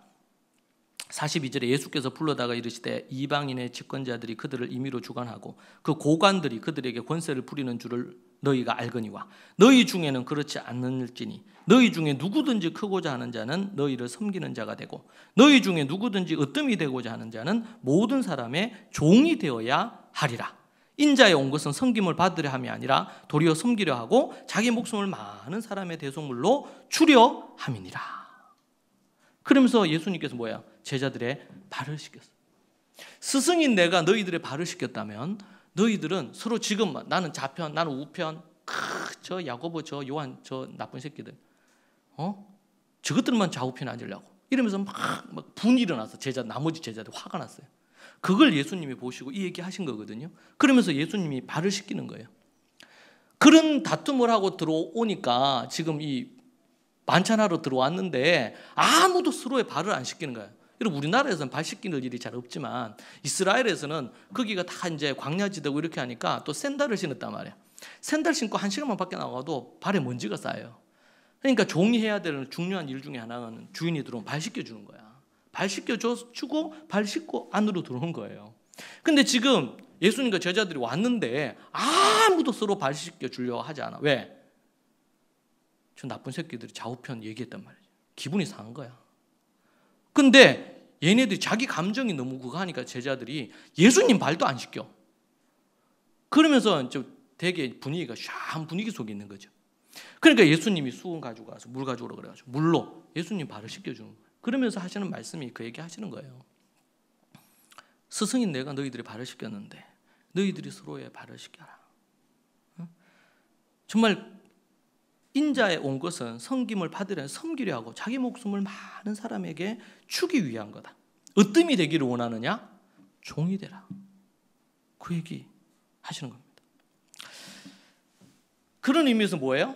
42절에 예수께서 불러다가 이르시되 이방인의 집권자들이 그들을 임의로 주관하고 그 고관들이 그들에게 권세를 부리는 줄을 너희가 알거니와 너희 중에는 그렇지 않을지니 너희 중에 누구든지 크고자 하는 자는 너희를 섬기는 자가 되고 너희 중에 누구든지 으뜸이 되고자 하는 자는 모든 사람의 종이 되어야 하리라. 인자에 온 것은 섬김을 받으려 함이 아니라 도리어 섬기려 하고 자기 목숨을 많은 사람의 대속물로 주려 함이니라. 그러면서 예수님께서 뭐야? 제자들의 발을 씻겼어요. 스승인 내가 너희들의 발을 씻겼다면 너희들은 서로 지금 나는 좌편, 나는 우편, 저 야고보, 저 요한, 저 나쁜 새끼들, 저것들만 좌우편에 앉으려고 이러면서 막 분이 일어나서 나머지 제자들 화가 났어요. 그걸 예수님이 보시고 이 얘기 하신 거거든요. 그러면서 예수님이 발을 씻기는 거예요. 그런 다툼을 하고 들어오니까 지금 이 만찬하러 들어왔는데 아무도 서로의 발을 안 씻기는 거예요. 여러분, 우리나라에서는 발 씻기는 일이 잘 없지만 이스라엘에서는 거기가 다 이제 광야지대고 이렇게 하니까 또 샌들을 신었단 말이에요. 샌들 신고 1시간만 밖에 나가도 발에 먼지가 쌓여요. 그러니까 종이 해야 되는 중요한 일 중에 하나는 주인이 들어오면 발 씻겨주는 거야. 발 씻겨주고 발 씻고 안으로 들어오는 거예요. 근데 지금 예수님과 제자들이 왔는데 아무도 서로 발 씻겨주려고 하지 않아. 왜? 저 나쁜 새끼들이 좌우편 얘기했단 말이죠. 기분이 상한 거야. 근데 얘네들이 자기 감정이 너무 그거 하니까 제자들이 예수님 발도 안 씻겨. 그러면서 되게 분위기가 샤한 분위기 속에 있는 거죠. 그러니까 예수님이 수건 가지고 가서 물 가져오라 그래가지고 물로 예수님 발을 씻겨주는 거예요. 그러면서 하시는 말씀이 그 얘기 하시는 거예요. 스승인 내가 너희들의 발을 씻겼는데 너희들이 서로의 발을 씻겨라. 정말 인자에 온 것은 섬김을 받으려 섬기려 하고 자기 목숨을 많은 사람에게 주기 위한 거다. 으뜸이 되기를 원하느냐? 종이 되라. 그 얘기 하시는 겁니다. 그런 의미에서 뭐예요?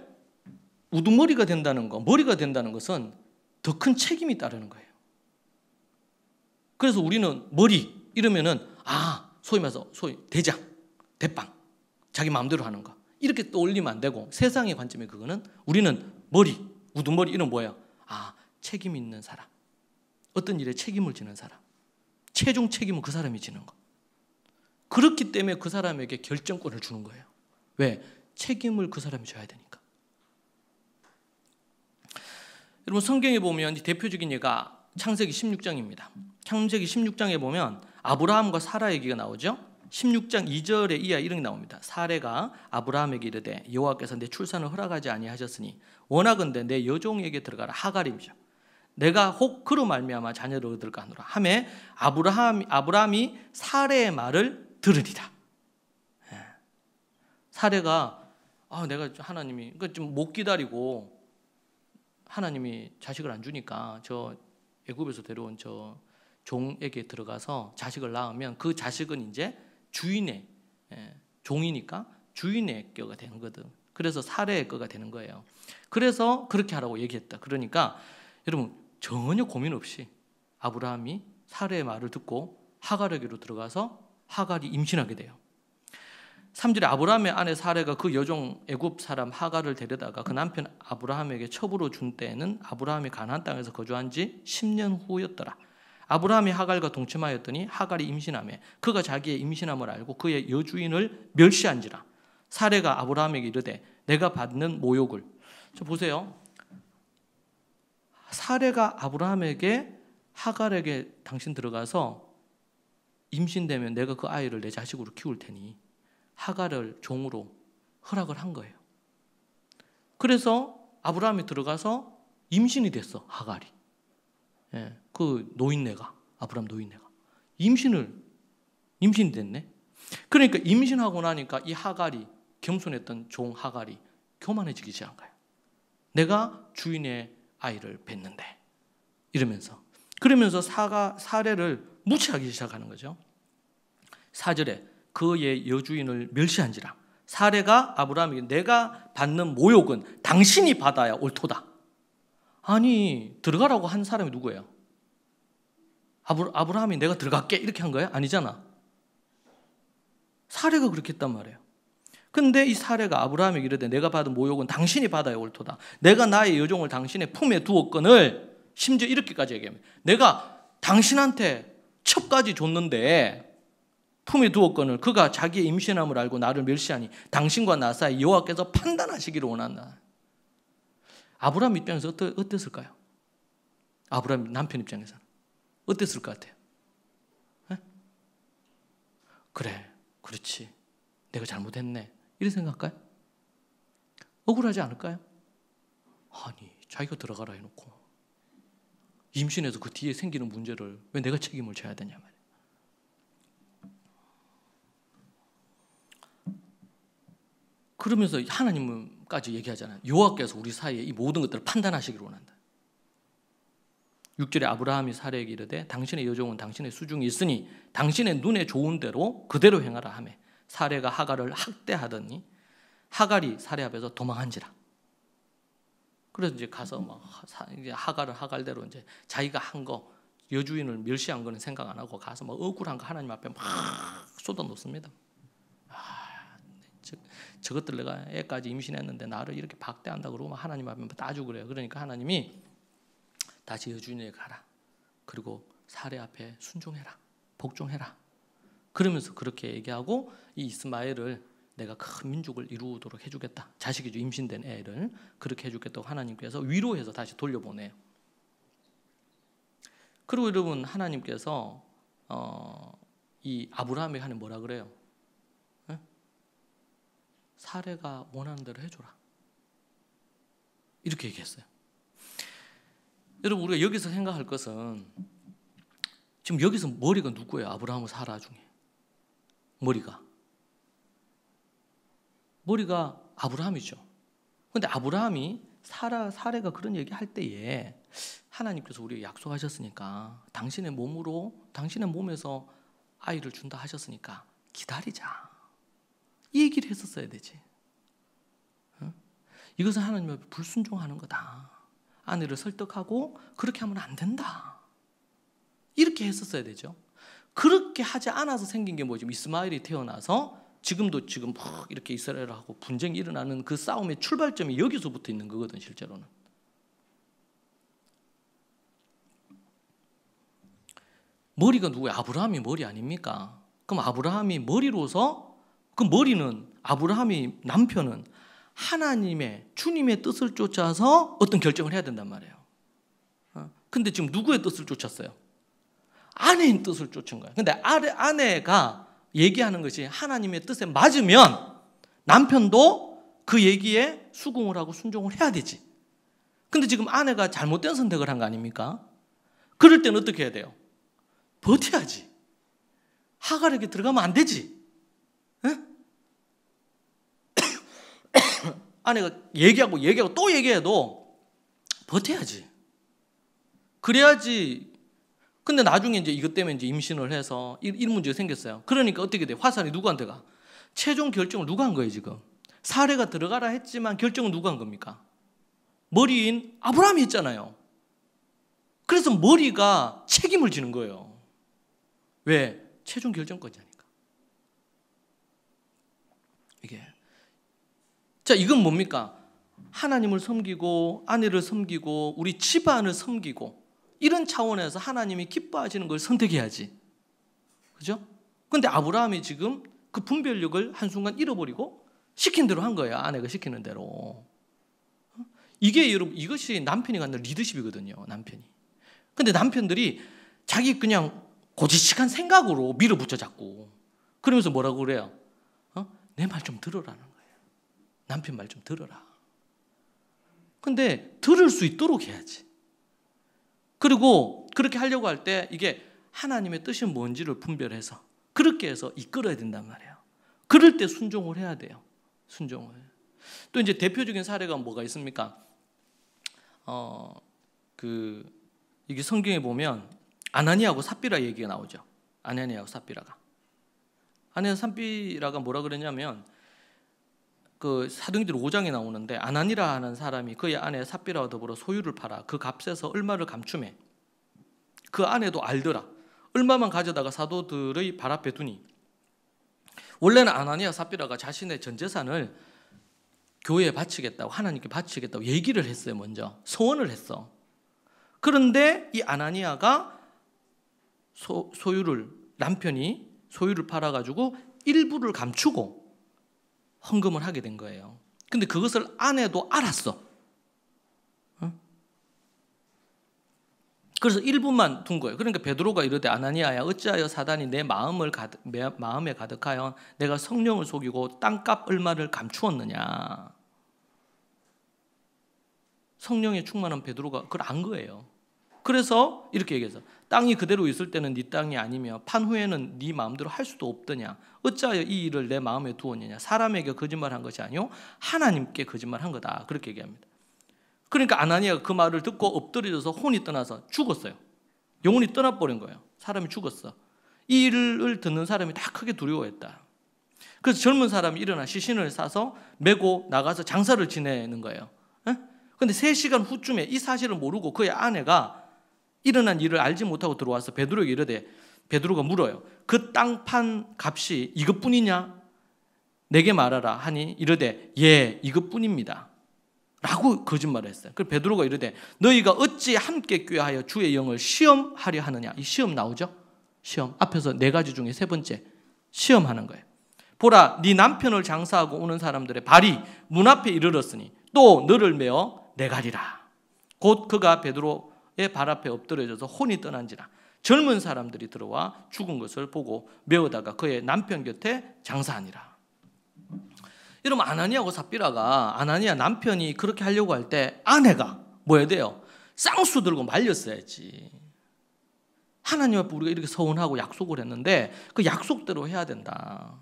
우두머리가 된다는 거, 머리가 된다는 것은 더 큰 책임이 따르는 거예요. 그래서 우리는 머리 이러면은 소위 말해서 대장, 대빵, 자기 마음대로 하는 거 이렇게 떠올리면 안 되고 세상의 관점에 그거는 우리는 머리, 우두머리 이런 뭐예요? 책임 있는 사람, 어떤 일에 책임을 지는 사람, 최종 책임은 그 사람이 지는 거. 그렇기 때문에 그 사람에게 결정권을 주는 거예요. 왜? 책임을 그 사람이 져야 되니까. 여러분, 성경에 보면 대표적인 예가 창세기 16장입니다. 창세기 16장에 보면 아브라함과 사라 얘기가 나오죠. 16장 2절에 이하 이런 게 나옵니다. 사레가 아브라함에게 이르되 여호와께서 내 출산을 허락하지 아니하셨으니 원하건대 내 여종에게 들어가라. 하갈임이죠. 내가 혹 그로 말미암아 자녀를 얻을까 하노라. 하매 아브라함이 사레의 말을 들으리라. 사레가 내가 하나님이 좀 못 기다리고 하나님이 자식을 안 주니까 저 애굽에서 데려온 저 종에게 들어가서 자식을 낳으면 그 자식은 이제 주인의 종이니까 주인의 뼈가 되는 거거든. 그래서 사례의 뼈가 되는 거예요. 그래서 그렇게 하라고 얘기했다. 그러니까 여러분 전혀 고민 없이 아브라함이 사례의 말을 듣고 하갈에게로 들어가서 하갈이 임신하게 돼요. 3절에 아브라함의 아내 사레가 그 여종 애굽 사람 하갈을 데려다가 그 남편 아브라함에게 첩으로 준 때에는 아브라함이 가나안 땅에서 거주한 지 10년 후였더라. 아브라함이 하갈과 동침하였더니 하갈이 임신하며 그가 자기의 임신함을 알고 그의 여주인을 멸시한지라. 사레가 아브라함에게 이르되 내가 받는 모욕을. 보세요. 사레가 아브라함에게 하갈에게 당신 들어가서 임신되면 내가 그 아이를 내 자식으로 키울 테니 하갈을 종으로 허락을 한 거예요. 그래서 아브라함이 들어가서 임신이 됐어. 하갈이. 그 노인네가, 아브라함 노인네가 임신이 됐네. 그러니까 임신하고 나니까 이 하갈이, 겸손했던 종 하갈이 교만해지기 시작한 거예요. 내가 주인의 아이를 뵀는데 이러면서. 그러면서 사례를 무시하기 시작하는 거죠. 4절에 그의 여주인을 멸시한지라. 사례가 아브라함에게 내가 받는 모욕은 당신이 받아야 옳도다. 아니, 들어가라고 한 사람이 누구예요? 아브라함이 내가 들어갈게 이렇게 한 거예요? 아니잖아. 사례가 그렇게 했단 말이에요. 근데 이 사례가 아브라함에게 이르되 내가 받은 모욕은 당신이 받아야 옳도다. 내가 나의 여종을 당신의 품에 두었거늘, 심지어 이렇게까지 얘기합니다. 내가 당신한테 첩까지 줬는데 품에 두었거늘 그가 자기의 임신함을 알고 나를 멸시하니 당신과 나 사이 여호와께서 판단하시기를 원한다. 아브라함 입장에서 어땠을까요? 아브라함 남편 입장에서는 어땠을 것 같아요? 에? 그래, 그렇지, 내가 잘못했네 이렇게 생각할까요? 억울하지 않을까요? 아니, 자기가 들어가라 해놓고 임신해서 그 뒤에 생기는 문제를 왜 내가 책임을 져야 되냐 말이에요. 그러면서 하나님까지 얘기하잖아요. 여호와께서 우리 사이에 이 모든 것들을 판단하시기를 원한다. 6절에 아브라함이 사례에게 이르되 당신의 여종은 당신의 수중에 있으니 당신의 눈에 좋은 대로 그대로 행하라 하매 사례가 하갈을 학대하더니 하갈이 사례 앞에서 도망한지라. 그래서 이제 가서 막 이제 하갈을 하갈대로 이제 자기가 한 거, 여주인을 멸시한 거는 생각 안 하고 가서 막 억울한 거 하나님 앞에 막 쏟아놓습니다. 저것들 내가 애까지 임신했는데 나를 이렇게 박대한다 그러고 하나님 앞에 따지고 그래요. 그러니까 하나님이 다시 여주인에게 가라. 그리고 사례 앞에 순종해라. 복종해라. 그러면서 그렇게 얘기하고 이 이스마엘을 내가 큰 민족을 이루도록 해주겠다. 자식이죠. 임신된 애를 그렇게 해주겠다고 하나님께서 위로해서 다시 돌려보내요. 그리고 여러분, 하나님께서 이 아브라함에게 하는 뭐라 그래요? 사례가 원하는 대로 해줘라. 이렇게 얘기했어요. 여러분, 우리가 여기서 생각할 것은 지금 여기서 머리가 누구예요? 아브라함과 사라 중에 머리가 아브라함이죠. 그런데 아브라함이 사례가 그런 얘기 할 때에 하나님께서 우리에게 약속하셨으니까 당신의 몸에서 아이를 준다 하셨으니까 기다리자. 이 얘기를 했었어야 되지. 이것은 하나님 앞에 불순종하는 거다. 아내를 설득하고 그렇게 하면 안 된다. 이렇게 했었어야 되죠. 그렇게 하지 않아서 생긴 게 뭐죠? 이스마엘이 태어나서 지금 막 이렇게 이스라엘하고 분쟁이 일어나는 그 싸움의 출발점이 여기서부터 있는 거거든, 실제로는. 머리가 누구야? 아브라함이 머리 아닙니까? 그럼 아브라함이 머리로서 그 머리는 아브라함이 남편은 하나님의 주님의 뜻을 쫓아서 어떤 결정을 해야 된단 말이에요. 근데 지금 누구의 뜻을 쫓았어요? 아내의 뜻을 쫓은 거예요. 근데 아내가 얘기하는 것이 하나님의 뜻에 맞으면 남편도 그 얘기에 수긍을 하고 순종을 해야 되지. 근데 지금 아내가 잘못된 선택을 한 거 아닙니까? 그럴 때는 어떻게 해야 돼요? 버텨야지. 하갈에게 들어가면 안 되지. 아내가 얘기하고 또 얘기해도 버텨야지. 그래야지. 근데 나중에 이제 이것 때문에 이제 임신을 해서 이런 문제가 생겼어요. 그러니까 어떻게 돼? 화살이 누구한테 가? 최종 결정을 누가 한 거예요, 지금? 사례가 들어가라 했지만 결정은 누가 한 겁니까? 머리인 아브라함이 했잖아요. 그래서 머리가 책임을 지는 거예요. 왜? 최종 결정권자니까. 이게. 자, 이건 뭡니까? 하나님을 섬기고 아내를 섬기고 우리 집안을 섬기고 이런 차원에서 하나님이 기뻐하시는 걸 선택해야지. 그죠? 근데 아브라함이 지금 그 분별력을 한순간 잃어버리고 시킨 대로 한 거예요. 아내가 시키는 대로. 이게 여러분, 이것이 남편이 갖는 리더십이거든요. 남편이. 근데 남편들이 자기 그냥 고지식한 생각으로 밀어붙여 자꾸. 그러면서 뭐라고 그래요? 내 말 좀 들으라는 거예요. 남편 말 좀 들어라. 근데 들을 수 있도록 해야지. 그리고 그렇게 하려고 할 때 이게 하나님의 뜻이 뭔지를 분별해서 그렇게 해서 이끌어야 된단 말이에요. 그럴 때 순종을 해야 돼요. 순종을. 또 이제 대표적인 사례가 뭐가 있습니까? 이게 성경에 보면 아나니아하고 삽비라 얘기가 나오죠. 아나니아하고 삽비라가. 아나니아 삽비라가 뭐라 그러냐면 그 사도행전 5장에 나오는데 아나니라 하는 사람이 그의 아내 삽비라와 더불어 소유를 팔아 그 값에서 얼마를 감춤해. 그 아내도 알더라. 얼마만 가져다가 사도들의 발 앞에 두니. 원래는 아나니아 삽비라가 자신의 전 재산을 교회에 바치겠다고, 하나님께 바치겠다고 얘기를 했어요. 먼저 소원을 했어. 그런데 이 아나니아가 남편이 소유를 팔아가지고 일부를 감추고 헌금을 하게 된 거예요. 근데 그것을 아내도 알았어. 그래서 일부만 둔 거예요. 그러니까 베드로가 이르되 아나니아야 어찌하여 사단이 내 마음에 가득하여 내가 성령을 속이고 땅값 얼마를 감추었느냐. 성령에 충만한 베드로가 그걸 안 거예요. 그래서 이렇게 얘기해서 땅이 그대로 있을 때는 네 땅이 아니며 판 후에는 네 마음대로 할 수도 없더냐. 어찌하여 이 일을 내 마음에 두었느냐. 사람에게 거짓말한 것이 아니요 하나님께 거짓말한 거다. 그렇게 얘기합니다. 그러니까 아나니아가 그 말을 듣고 엎드려져서 혼이 떠나서 죽었어요. 영혼이 떠나버린 거예요. 사람이 죽었어. 이 일을 듣는 사람이 다 크게 두려워했다. 그래서 젊은 사람이 일어나 시신을 싸서 메고 나가서 장사를 지내는 거예요. 그런데 3시간 후쯤에 이 사실을 모르고 그의 아내가 일어난 일을 알지 못하고 들어와서 베드로에게 이르되, 베드로가 물어요. 그 땅 판 값이 이것뿐이냐? 내게 말하라 하니 이르되 예 이것뿐입니다 라고 거짓말을 했어요. 그래서 베드로가 이르되 너희가 어찌 함께 꾀하여 주의 영을 시험하려 하느냐. 이 시험 나오죠? 시험. 앞에서 4가지 중에 3번째 시험하는 거예요. 보라 네 남편을 장사하고 오는 사람들의 발이 문 앞에 이르렀으니 또 너를 메어 내가리라. 곧 그가 베드로의 발 앞에 엎드려져서 혼이 떠난지라. 젊은 사람들이 들어와 죽은 것을 보고 메어다가 그의 남편 곁에 장사하니라. 여러분 아나니아하고 삽비라가 아나니아 남편이 그렇게 하려고 할 때 아내가 뭐 해야 돼요? 쌍수 들고 말렸어야지. 하나님 앞에 우리가 이렇게 서원하고 약속을 했는데 그 약속대로 해야 된다.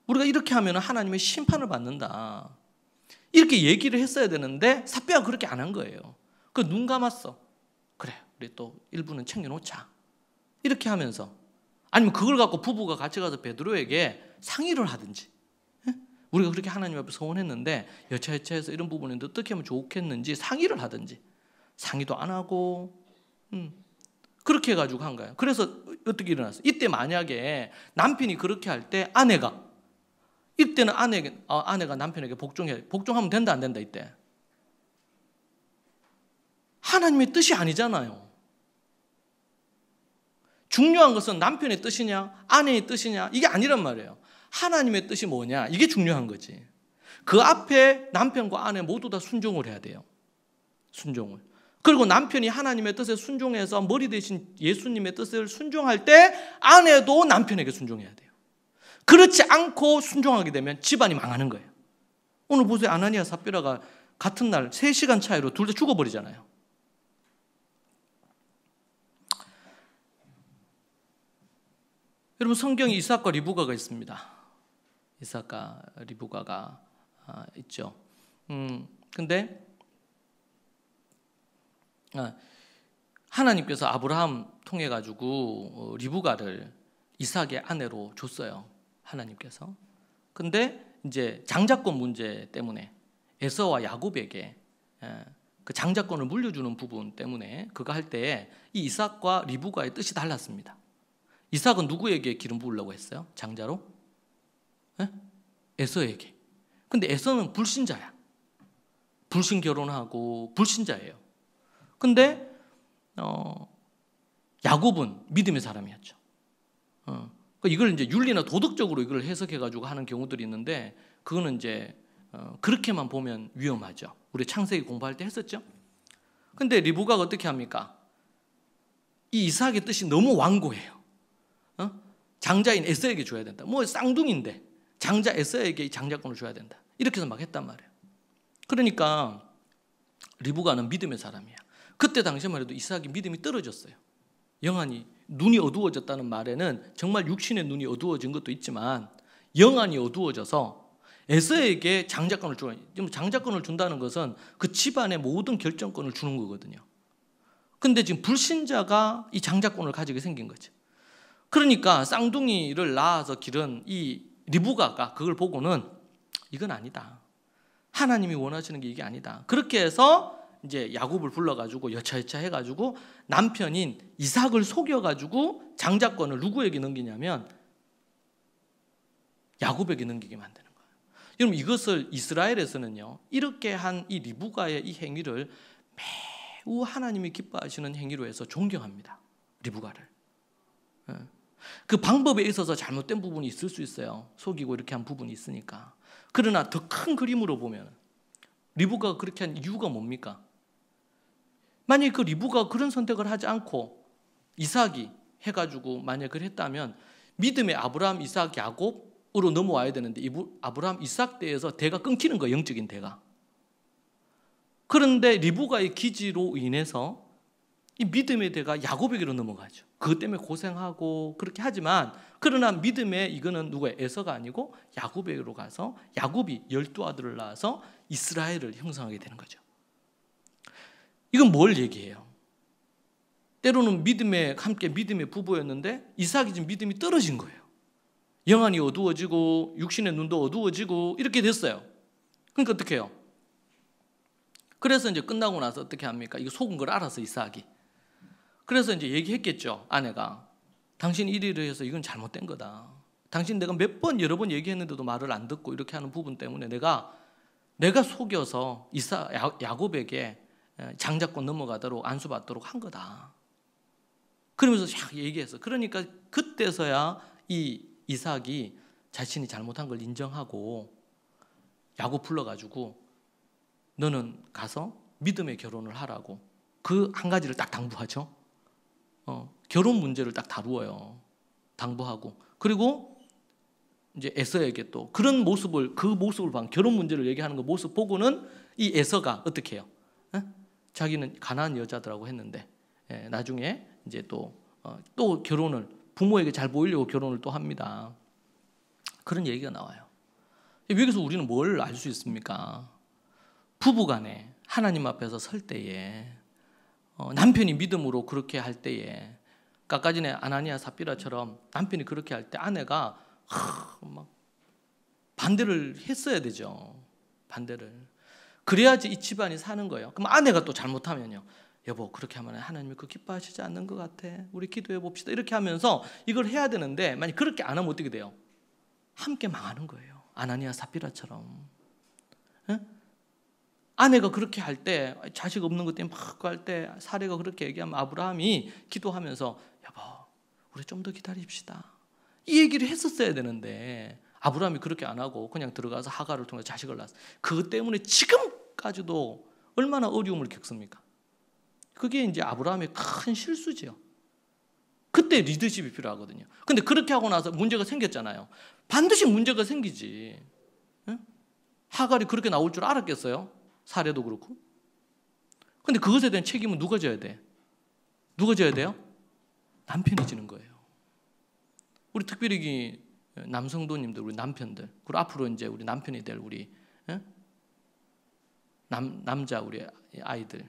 우리가 이렇게 하면 하나님의 심판을 받는다. 이렇게 얘기를 했어야 되는데 삽비가 그렇게 안 한 거예요. 그 눈 감았어. 그래 우리 또 일부는 챙겨놓자. 이렇게 하면서 아니면 그걸 갖고 부부가 같이 가서 베드로에게 상의를 하든지 우리가 그렇게 하나님 앞에 소원했는데 여차여차해서 이런 부분인데 어떻게 하면 좋겠는지 상의를 하든지 상의도 안 하고 그렇게 해가지고 한 거예요. 그래서 어떻게 일어났어요? 이때 만약에 남편이 그렇게 할 때 이때는 아내가 남편에게 복종하면 된다 안 된다. 이때 하나님의 뜻이 아니잖아요. 중요한 것은 남편의 뜻이냐 아내의 뜻이냐 이게 아니란 말이에요. 하나님의 뜻이 뭐냐 이게 중요한 거지. 그 앞에 남편과 아내 모두 다 순종을 해야 돼요. 순종을. 그리고 남편이 하나님의 뜻에 순종해서 머리 대신 예수님의 뜻을 순종할 때 아내도 남편에게 순종해야 돼요. 그렇지 않고 순종하게 되면 집안이 망하는 거예요. 오늘 보세요. 아나니아 삽비라가 같은 날 3시간 차이로 둘 다 죽어버리잖아요. 여러분 성경에 이삭과 리브가가 있습니다. 이삭과 리브가가 있죠. 근데 하나님께서 아브라함 통해 가지고 리브가를 이삭의 아내로 줬어요. 하나님께서. 근데 이제 장자권 문제 때문에 에서와 야곱에게 그 장자권을 물려주는 부분 때문에 그거 할 때 이 이삭과 리브가의 뜻이 달랐습니다. 이삭은 누구에게 기름 부으려고 했어요? 장자로? 에서에게. 근데 에서는 불신자야. 불신 결혼하고 불신자예요. 근데 야곱은 믿음의 사람이었죠. 이걸 이제 윤리나 도덕적으로 이걸 해석해가지고 하는 경우들이 있는데 그거는 이제 그렇게만 보면 위험하죠. 우리 창세기 공부할 때 했었죠. 근데 리브가가 어떻게 합니까? 이 이삭의 뜻이 너무 완고해요. 장자인 에서에게 줘야 된다. 뭐 쌍둥이인데 장자 에서에게 장자권을 줘야 된다. 이렇게 해서 막 했단 말이에요. 그러니까 리브가는 믿음의 사람이야. 그때 당시만 해도 이삭이 믿음이 떨어졌어요. 영안이 눈이 어두워졌다는 말에는 정말 육신의 눈이 어두워진 것도 있지만 영안이 어두워져서 에서에게 장자권을 장자권을 준다는 것은 그 집안의 모든 결정권을 주는 거거든요. 근데 지금 불신자가 이 장자권을 가지게 생긴 거죠. 그러니까 쌍둥이를 낳아서 기른 이 리브가가 그걸 보고는 이건 아니다. 하나님이 원하시는 게 이게 아니다. 그렇게 해서 이제 야곱을 불러가지고 여차여차 해가지고 남편인 이삭을 속여가지고 장자권을 누구에게 넘기냐면 야곱에게 넘기게 만드는 거예요. 여러분, 이것을 이스라엘에서는요, 이렇게 한 이 리브가의 이 행위를 매우 하나님이 기뻐하시는 행위로 해서 존경합니다. 리브가를. 그 방법에 있어서 잘못된 부분이 있을 수 있어요. 속이고 이렇게 한 부분이 있으니까. 그러나 더 큰 그림으로 보면 리브가가 그렇게 한 이유가 뭡니까? 만약에 그 리브가가 그런 선택을 하지 않고 이삭이 해가지고 만약에 그랬다면 믿음의 아브라함, 이삭, 야곱으로 넘어와야 되는데 아브라함, 이삭 때에서 대가 끊기는 거예요. 영적인 대가. 그런데 리브가의 기지로 인해서 이 믿음의 대가 야곱에게로 넘어가죠. 그것 때문에 고생하고 그렇게 하지만 그러나 믿음의 이거는 누구의 에서가 아니고 야곱에게로 가서 야곱이 12아들을 낳아서 이스라엘을 형성하게 되는 거죠. 이건 뭘 얘기해요? 때로는 함께 믿음의 부부였는데 이삭이 지금 믿음이 떨어진 거예요. 영안이 어두워지고 육신의 눈도 어두워지고 이렇게 됐어요. 그러니까 어떻게 해요? 그래서 이제 끝나고 나서 어떻게 합니까? 이거 속은 걸 알아서 이삭이. 그래서 이제 얘기했겠죠. 아내가. 당신 이리를 해서 이건 잘못된 거다. 당신 내가 여러 번 얘기했는데도 말을 안 듣고 이렇게 하는 부분 때문에 내가 속여서 야곱에게 장자권 넘어가도록 안수받도록 한 거다. 그러면서 쫙 얘기해서 그러니까 그때서야 이 이삭이 자신이 잘못한 걸 인정하고 야곱 불러가지고 너는 가서 믿음의 결혼을 하라고 그 한 가지를 딱 당부하죠. 결혼 문제를 딱 다루어요. 당부하고 그리고 이제 에서에게 또 그런 모습을 봐 결혼 문제를 얘기하는 그 모습 보고는 이 에서가 어떻게 해요? 자기는 가난한 여자들하고 했는데 나중에 이제 또 결혼을 부모에게 잘 보이려고 결혼을 또 합니다. 그런 얘기가 나와요. 여기서 우리는 뭘 알 수 있습니까? 부부간에 하나님 앞에서 설 때에 남편이 믿음으로 그렇게 할 때에 아까 전에 아나니아 삽비라처럼 남편이 그렇게 할 때 아내가 막 반대를 했어야 되죠. 반대를. 그래야지 이 집안이 사는 거예요. 그럼 아내가 또 잘못하면요. 여보 그렇게 하면 하나님이 그 기뻐하시지 않는 것 같아. 우리 기도해 봅시다. 이렇게 하면서 이걸 해야 되는데 만약 그렇게 안 하면 어떻게 돼요? 함께 망하는 거예요. 아나니아 삽비라처럼. 아내가 그렇게 할 때 자식 없는 것 때문에 막 할 때 사례가 그렇게 얘기하면 아브라함이 기도하면서 여보 우리 좀 더 기다립시다. 이 얘기를 했었어야 되는데 아브라함이 그렇게 안 하고 그냥 들어가서 하가를 통해 자식을 낳았어요. 그것 때문에 지금까지도 얼마나 어려움을 겪습니까? 그게 이제 아브라함의 큰 실수죠. 그때 리더십이 필요하거든요. 근데 그렇게 하고 나서 문제가 생겼잖아요. 반드시 문제가 생기지. 하갈이 그렇게 나올 줄 알았겠어요? 사례도 그렇고. 근데 그것에 대한 책임은 누가 져야 돼? 누가 져야 돼요? 남편이 지는 거예요. 우리 특별히 남성도님들, 우리 남편들, 그리고 앞으로 이제 우리 남편이 될 우리 남자 우리 아이들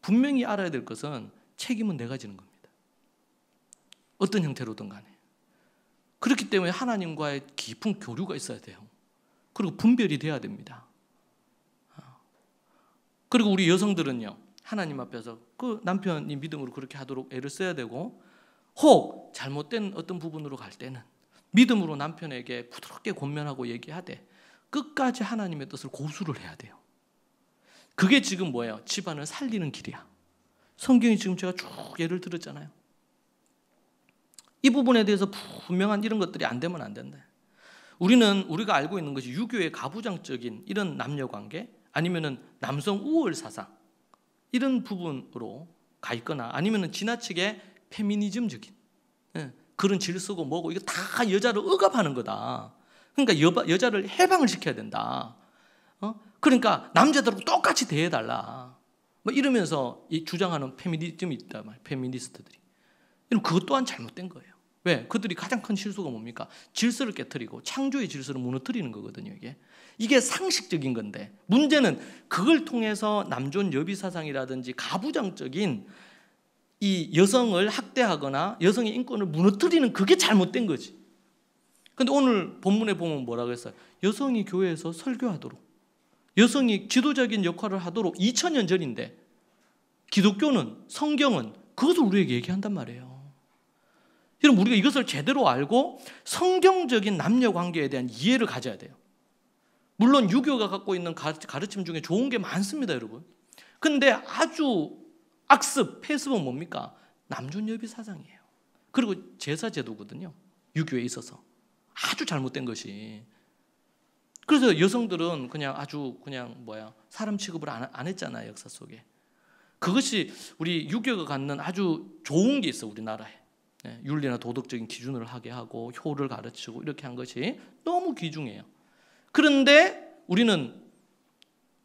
분명히 알아야 될 것은 책임은 내가 지는 겁니다. 어떤 형태로든 간에. 그렇기 때문에 하나님과의 깊은 교류가 있어야 돼요. 그리고 분별이 돼야 됩니다. 그리고 우리 여성들은요, 하나님 앞에서 그 남편이 믿음으로 그렇게 하도록 애를 써야 되고, 혹 잘못된 어떤 부분으로 갈 때는 믿음으로 남편에게 부드럽게 권면하고 얘기하되 끝까지 하나님의 뜻을 고수를 해야 돼요. 그게 지금 뭐예요? 집안을 살리는 길이야. 성경이 지금 제가 쭉 예를 들었잖아요. 이 부분에 대해서 분명한 이런 것들이 안 되면 안 된다. 우리가 알고 있는 것이 유교의 가부장적인 이런 남녀관계 아니면은 남성 우월 사상 이런 부분으로 가 있거나 아니면은 지나치게 페미니즘적인 그런 질서고 뭐고 이거 다 여자를 억압하는 거다. 그러니까 여자를 해방을 시켜야 된다. 그러니까 남자들하고 똑같이 대해달라. 뭐 이러면서 주장하는 페미니즘이 있단 말이에요. 페미니스트들이. 그것 또한 잘못된 거예요. 왜? 그들이 가장 큰 실수가 뭡니까? 질서를 깨트리고 창조의 질서를 무너뜨리는 거거든요. 이게 상식적인 건데 문제는 그걸 통해서 남존 여비 사상이라든지 가부장적인 이 여성을 학대하거나 여성의 인권을 무너뜨리는 그게 잘못된 거지. 근데 오늘 본문에 보면 뭐라고 했어요? 여성이 교회에서 설교하도록, 여성이 지도적인 역할을 하도록 2000년 전인데 기독교는, 성경은 그것을 우리에게 얘기한단 말이에요. 여러분, 우리가 이것을 제대로 알고 성경적인 남녀 관계에 대한 이해를 가져야 돼요. 물론 유교가 갖고 있는 가르침 중에 좋은 게 많습니다, 여러분. 근데 아주 악습, 폐습은 뭡니까? 남존여비 사상이에요. 그리고 제사 제도거든요, 유교에 있어서. 아주 잘못된 것이. 그래서 여성들은 그냥 아주 사람 취급을 안 했잖아요, 역사 속에. 그것이 우리 유교가 갖는 아주 좋은 게 있어, 우리나라에. 윤리나 도덕적인 기준을 하게 하고 효를 가르치고 이렇게 한 것이 너무 귀중해요. 그런데 우리는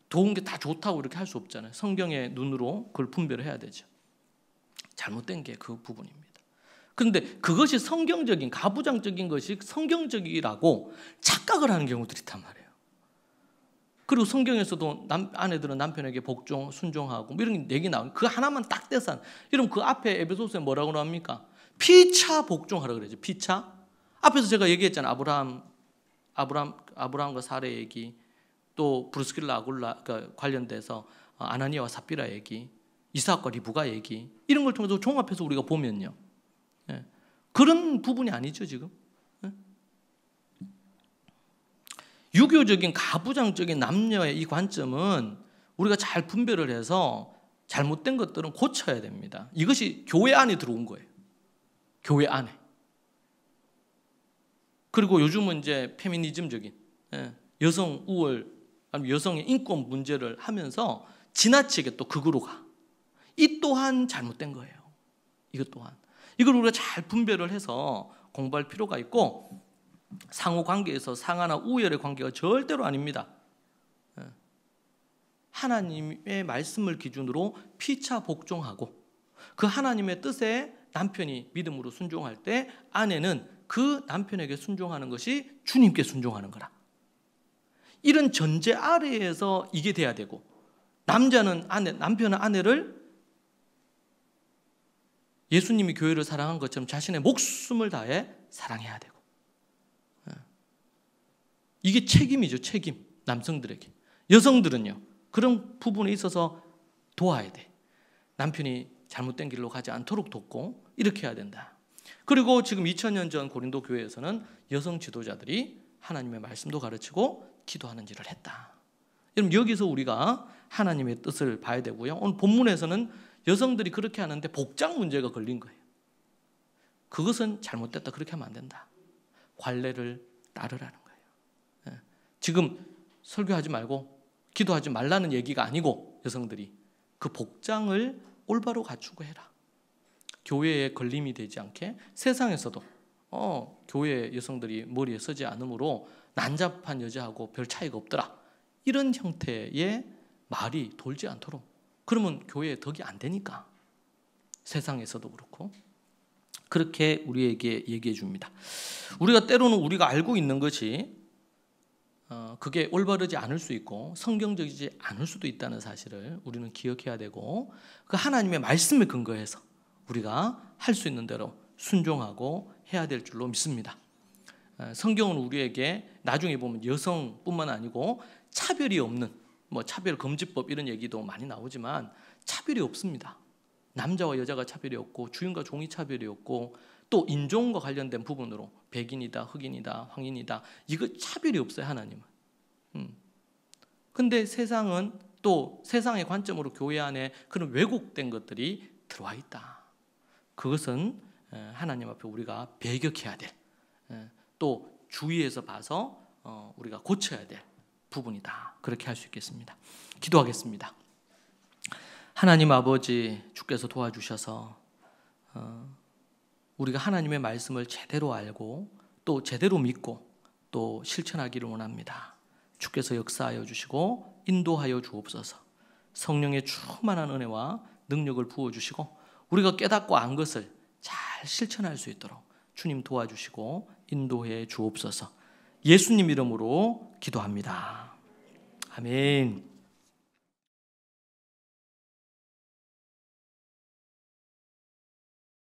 좋은 게 다 좋다고 이렇게 할 수 없잖아요. 성경의 눈으로 그걸 분별을 해야 되죠. 잘못된 게 그 부분입니다. 그런데 그것이 성경적인, 가부장적인 것이 성경적이라고 착각을 하는 경우들이 있단 말이에요. 그리고 성경에서도 아내들은 남편에게 복종, 순종하고 뭐 이런 얘기 나오는 그 하나만 딱 떼서, 여러분 그 앞에 에베소서에 뭐라고 나옵니까? 피차 복종하라 그러죠. 피차. 앞에서 제가 얘기했잖아요. 아브라함과 사레 얘기, 또 브루스길라 아굴라 관련돼서 아나니아와 삽비라 얘기, 이삭과 리브가 얘기, 이런 걸 통해서 종합해서 우리가 보면요, 그런 부분이 아니죠 지금. 유교적인 가부장적인 남녀의 이 관점은 우리가 잘 분별을 해서 잘못된 것들은 고쳐야 됩니다. 이것이 교회 안에 들어온 거예요. 교회 안에. 그리고 요즘은 이제 페미니즘적인 여성 우월, 아니면 여성의 인권 문제를 하면서 지나치게 또 극으로 가. 이 또한 잘못된 거예요. 이것 또한. 이걸 우리가 잘 분별을 해서 공부할 필요가 있고, 상호 관계에서 상하나 우열의 관계가 절대로 아닙니다. 하나님의 말씀을 기준으로 피차 복종하고 그 하나님의 뜻에 남편이 믿음으로 순종할 때 아내는 그 남편에게 순종하는 것이 주님께 순종하는 거라. 이런 전제 아래에서 이게 돼야 되고, 남편은 아내를 예수님이 교회를 사랑한 것처럼 자신의 목숨을 다해 사랑해야 되고, 이게 책임이죠, 책임. 남성들에게. 여성들은요, 그런 부분에 있어서 도와야 돼. 남편이 잘못된 길로 가지 않도록 돕고 이렇게 해야 된다. 그리고 지금 2000년 전 고린도 교회에서는 여성 지도자들이 하나님의 말씀도 가르치고 기도하는 일을 했다. 여러분, 여기서 우리가 하나님의 뜻을 봐야 되고요. 오늘 본문에서는 여성들이 그렇게 하는데 복장 문제가 걸린 거예요. 그것은 잘못됐다, 그렇게 하면 안 된다. 관례를 따르라는 거예요. 지금 설교하지 말고 기도하지 말라는 얘기가 아니고, 여성들이 그 복장을 올바로 갖추고 해라. 교회에 걸림이 되지 않게. 세상에서도 교회 여성들이 머리에 쓰지 않으므로 난잡한 여자하고 별 차이가 없더라, 이런 형태의 말이 돌지 않도록. 그러면 교회에 덕이 안 되니까. 세상에서도 그렇고. 그렇게 우리에게 얘기해 줍니다. 우리가 때로는 우리가 알고 있는 것이 그게 올바르지 않을 수 있고 성경적이지 않을 수도 있다는 사실을 우리는 기억해야 되고, 그 하나님의 말씀에 근거해서 우리가 할 수 있는 대로 순종하고 해야 될 줄로 믿습니다. 성경은 우리에게 나중에 보면 여성뿐만 아니고 차별이 없는, 차별금지법 이런 얘기도 많이 나오지만 차별이 없습니다. 남자와 여자가 차별이 없고 주인과 종이 차별이 없고, 또 인종과 관련된 부분으로 백인이다, 흑인이다, 황인이다, 이거 차별이 없어요, 하나님은. 근데 세상은 또 세상의 관점으로 교회 안에 그런 왜곡된 것들이 들어와 있다. 그것은 하나님 앞에 우리가 배격해야 될, 또 주의해서 봐서 우리가 고쳐야 될 부분이다. 그렇게 할 수 있겠습니다. 기도하겠습니다. 하나님 아버지, 주께서 도와주셔서 우리가 하나님의 말씀을 제대로 알고 또 제대로 믿고 또 실천하기를 원합니다. 주께서 역사하여 주시고 인도하여 주옵소서. 성령의 충만한 은혜와 능력을 부어주시고 우리가 깨닫고 안 것을 잘 실천할 수 있도록 주님 도와주시고 인도해 주옵소서. 예수님 이름으로 기도합니다. 아멘.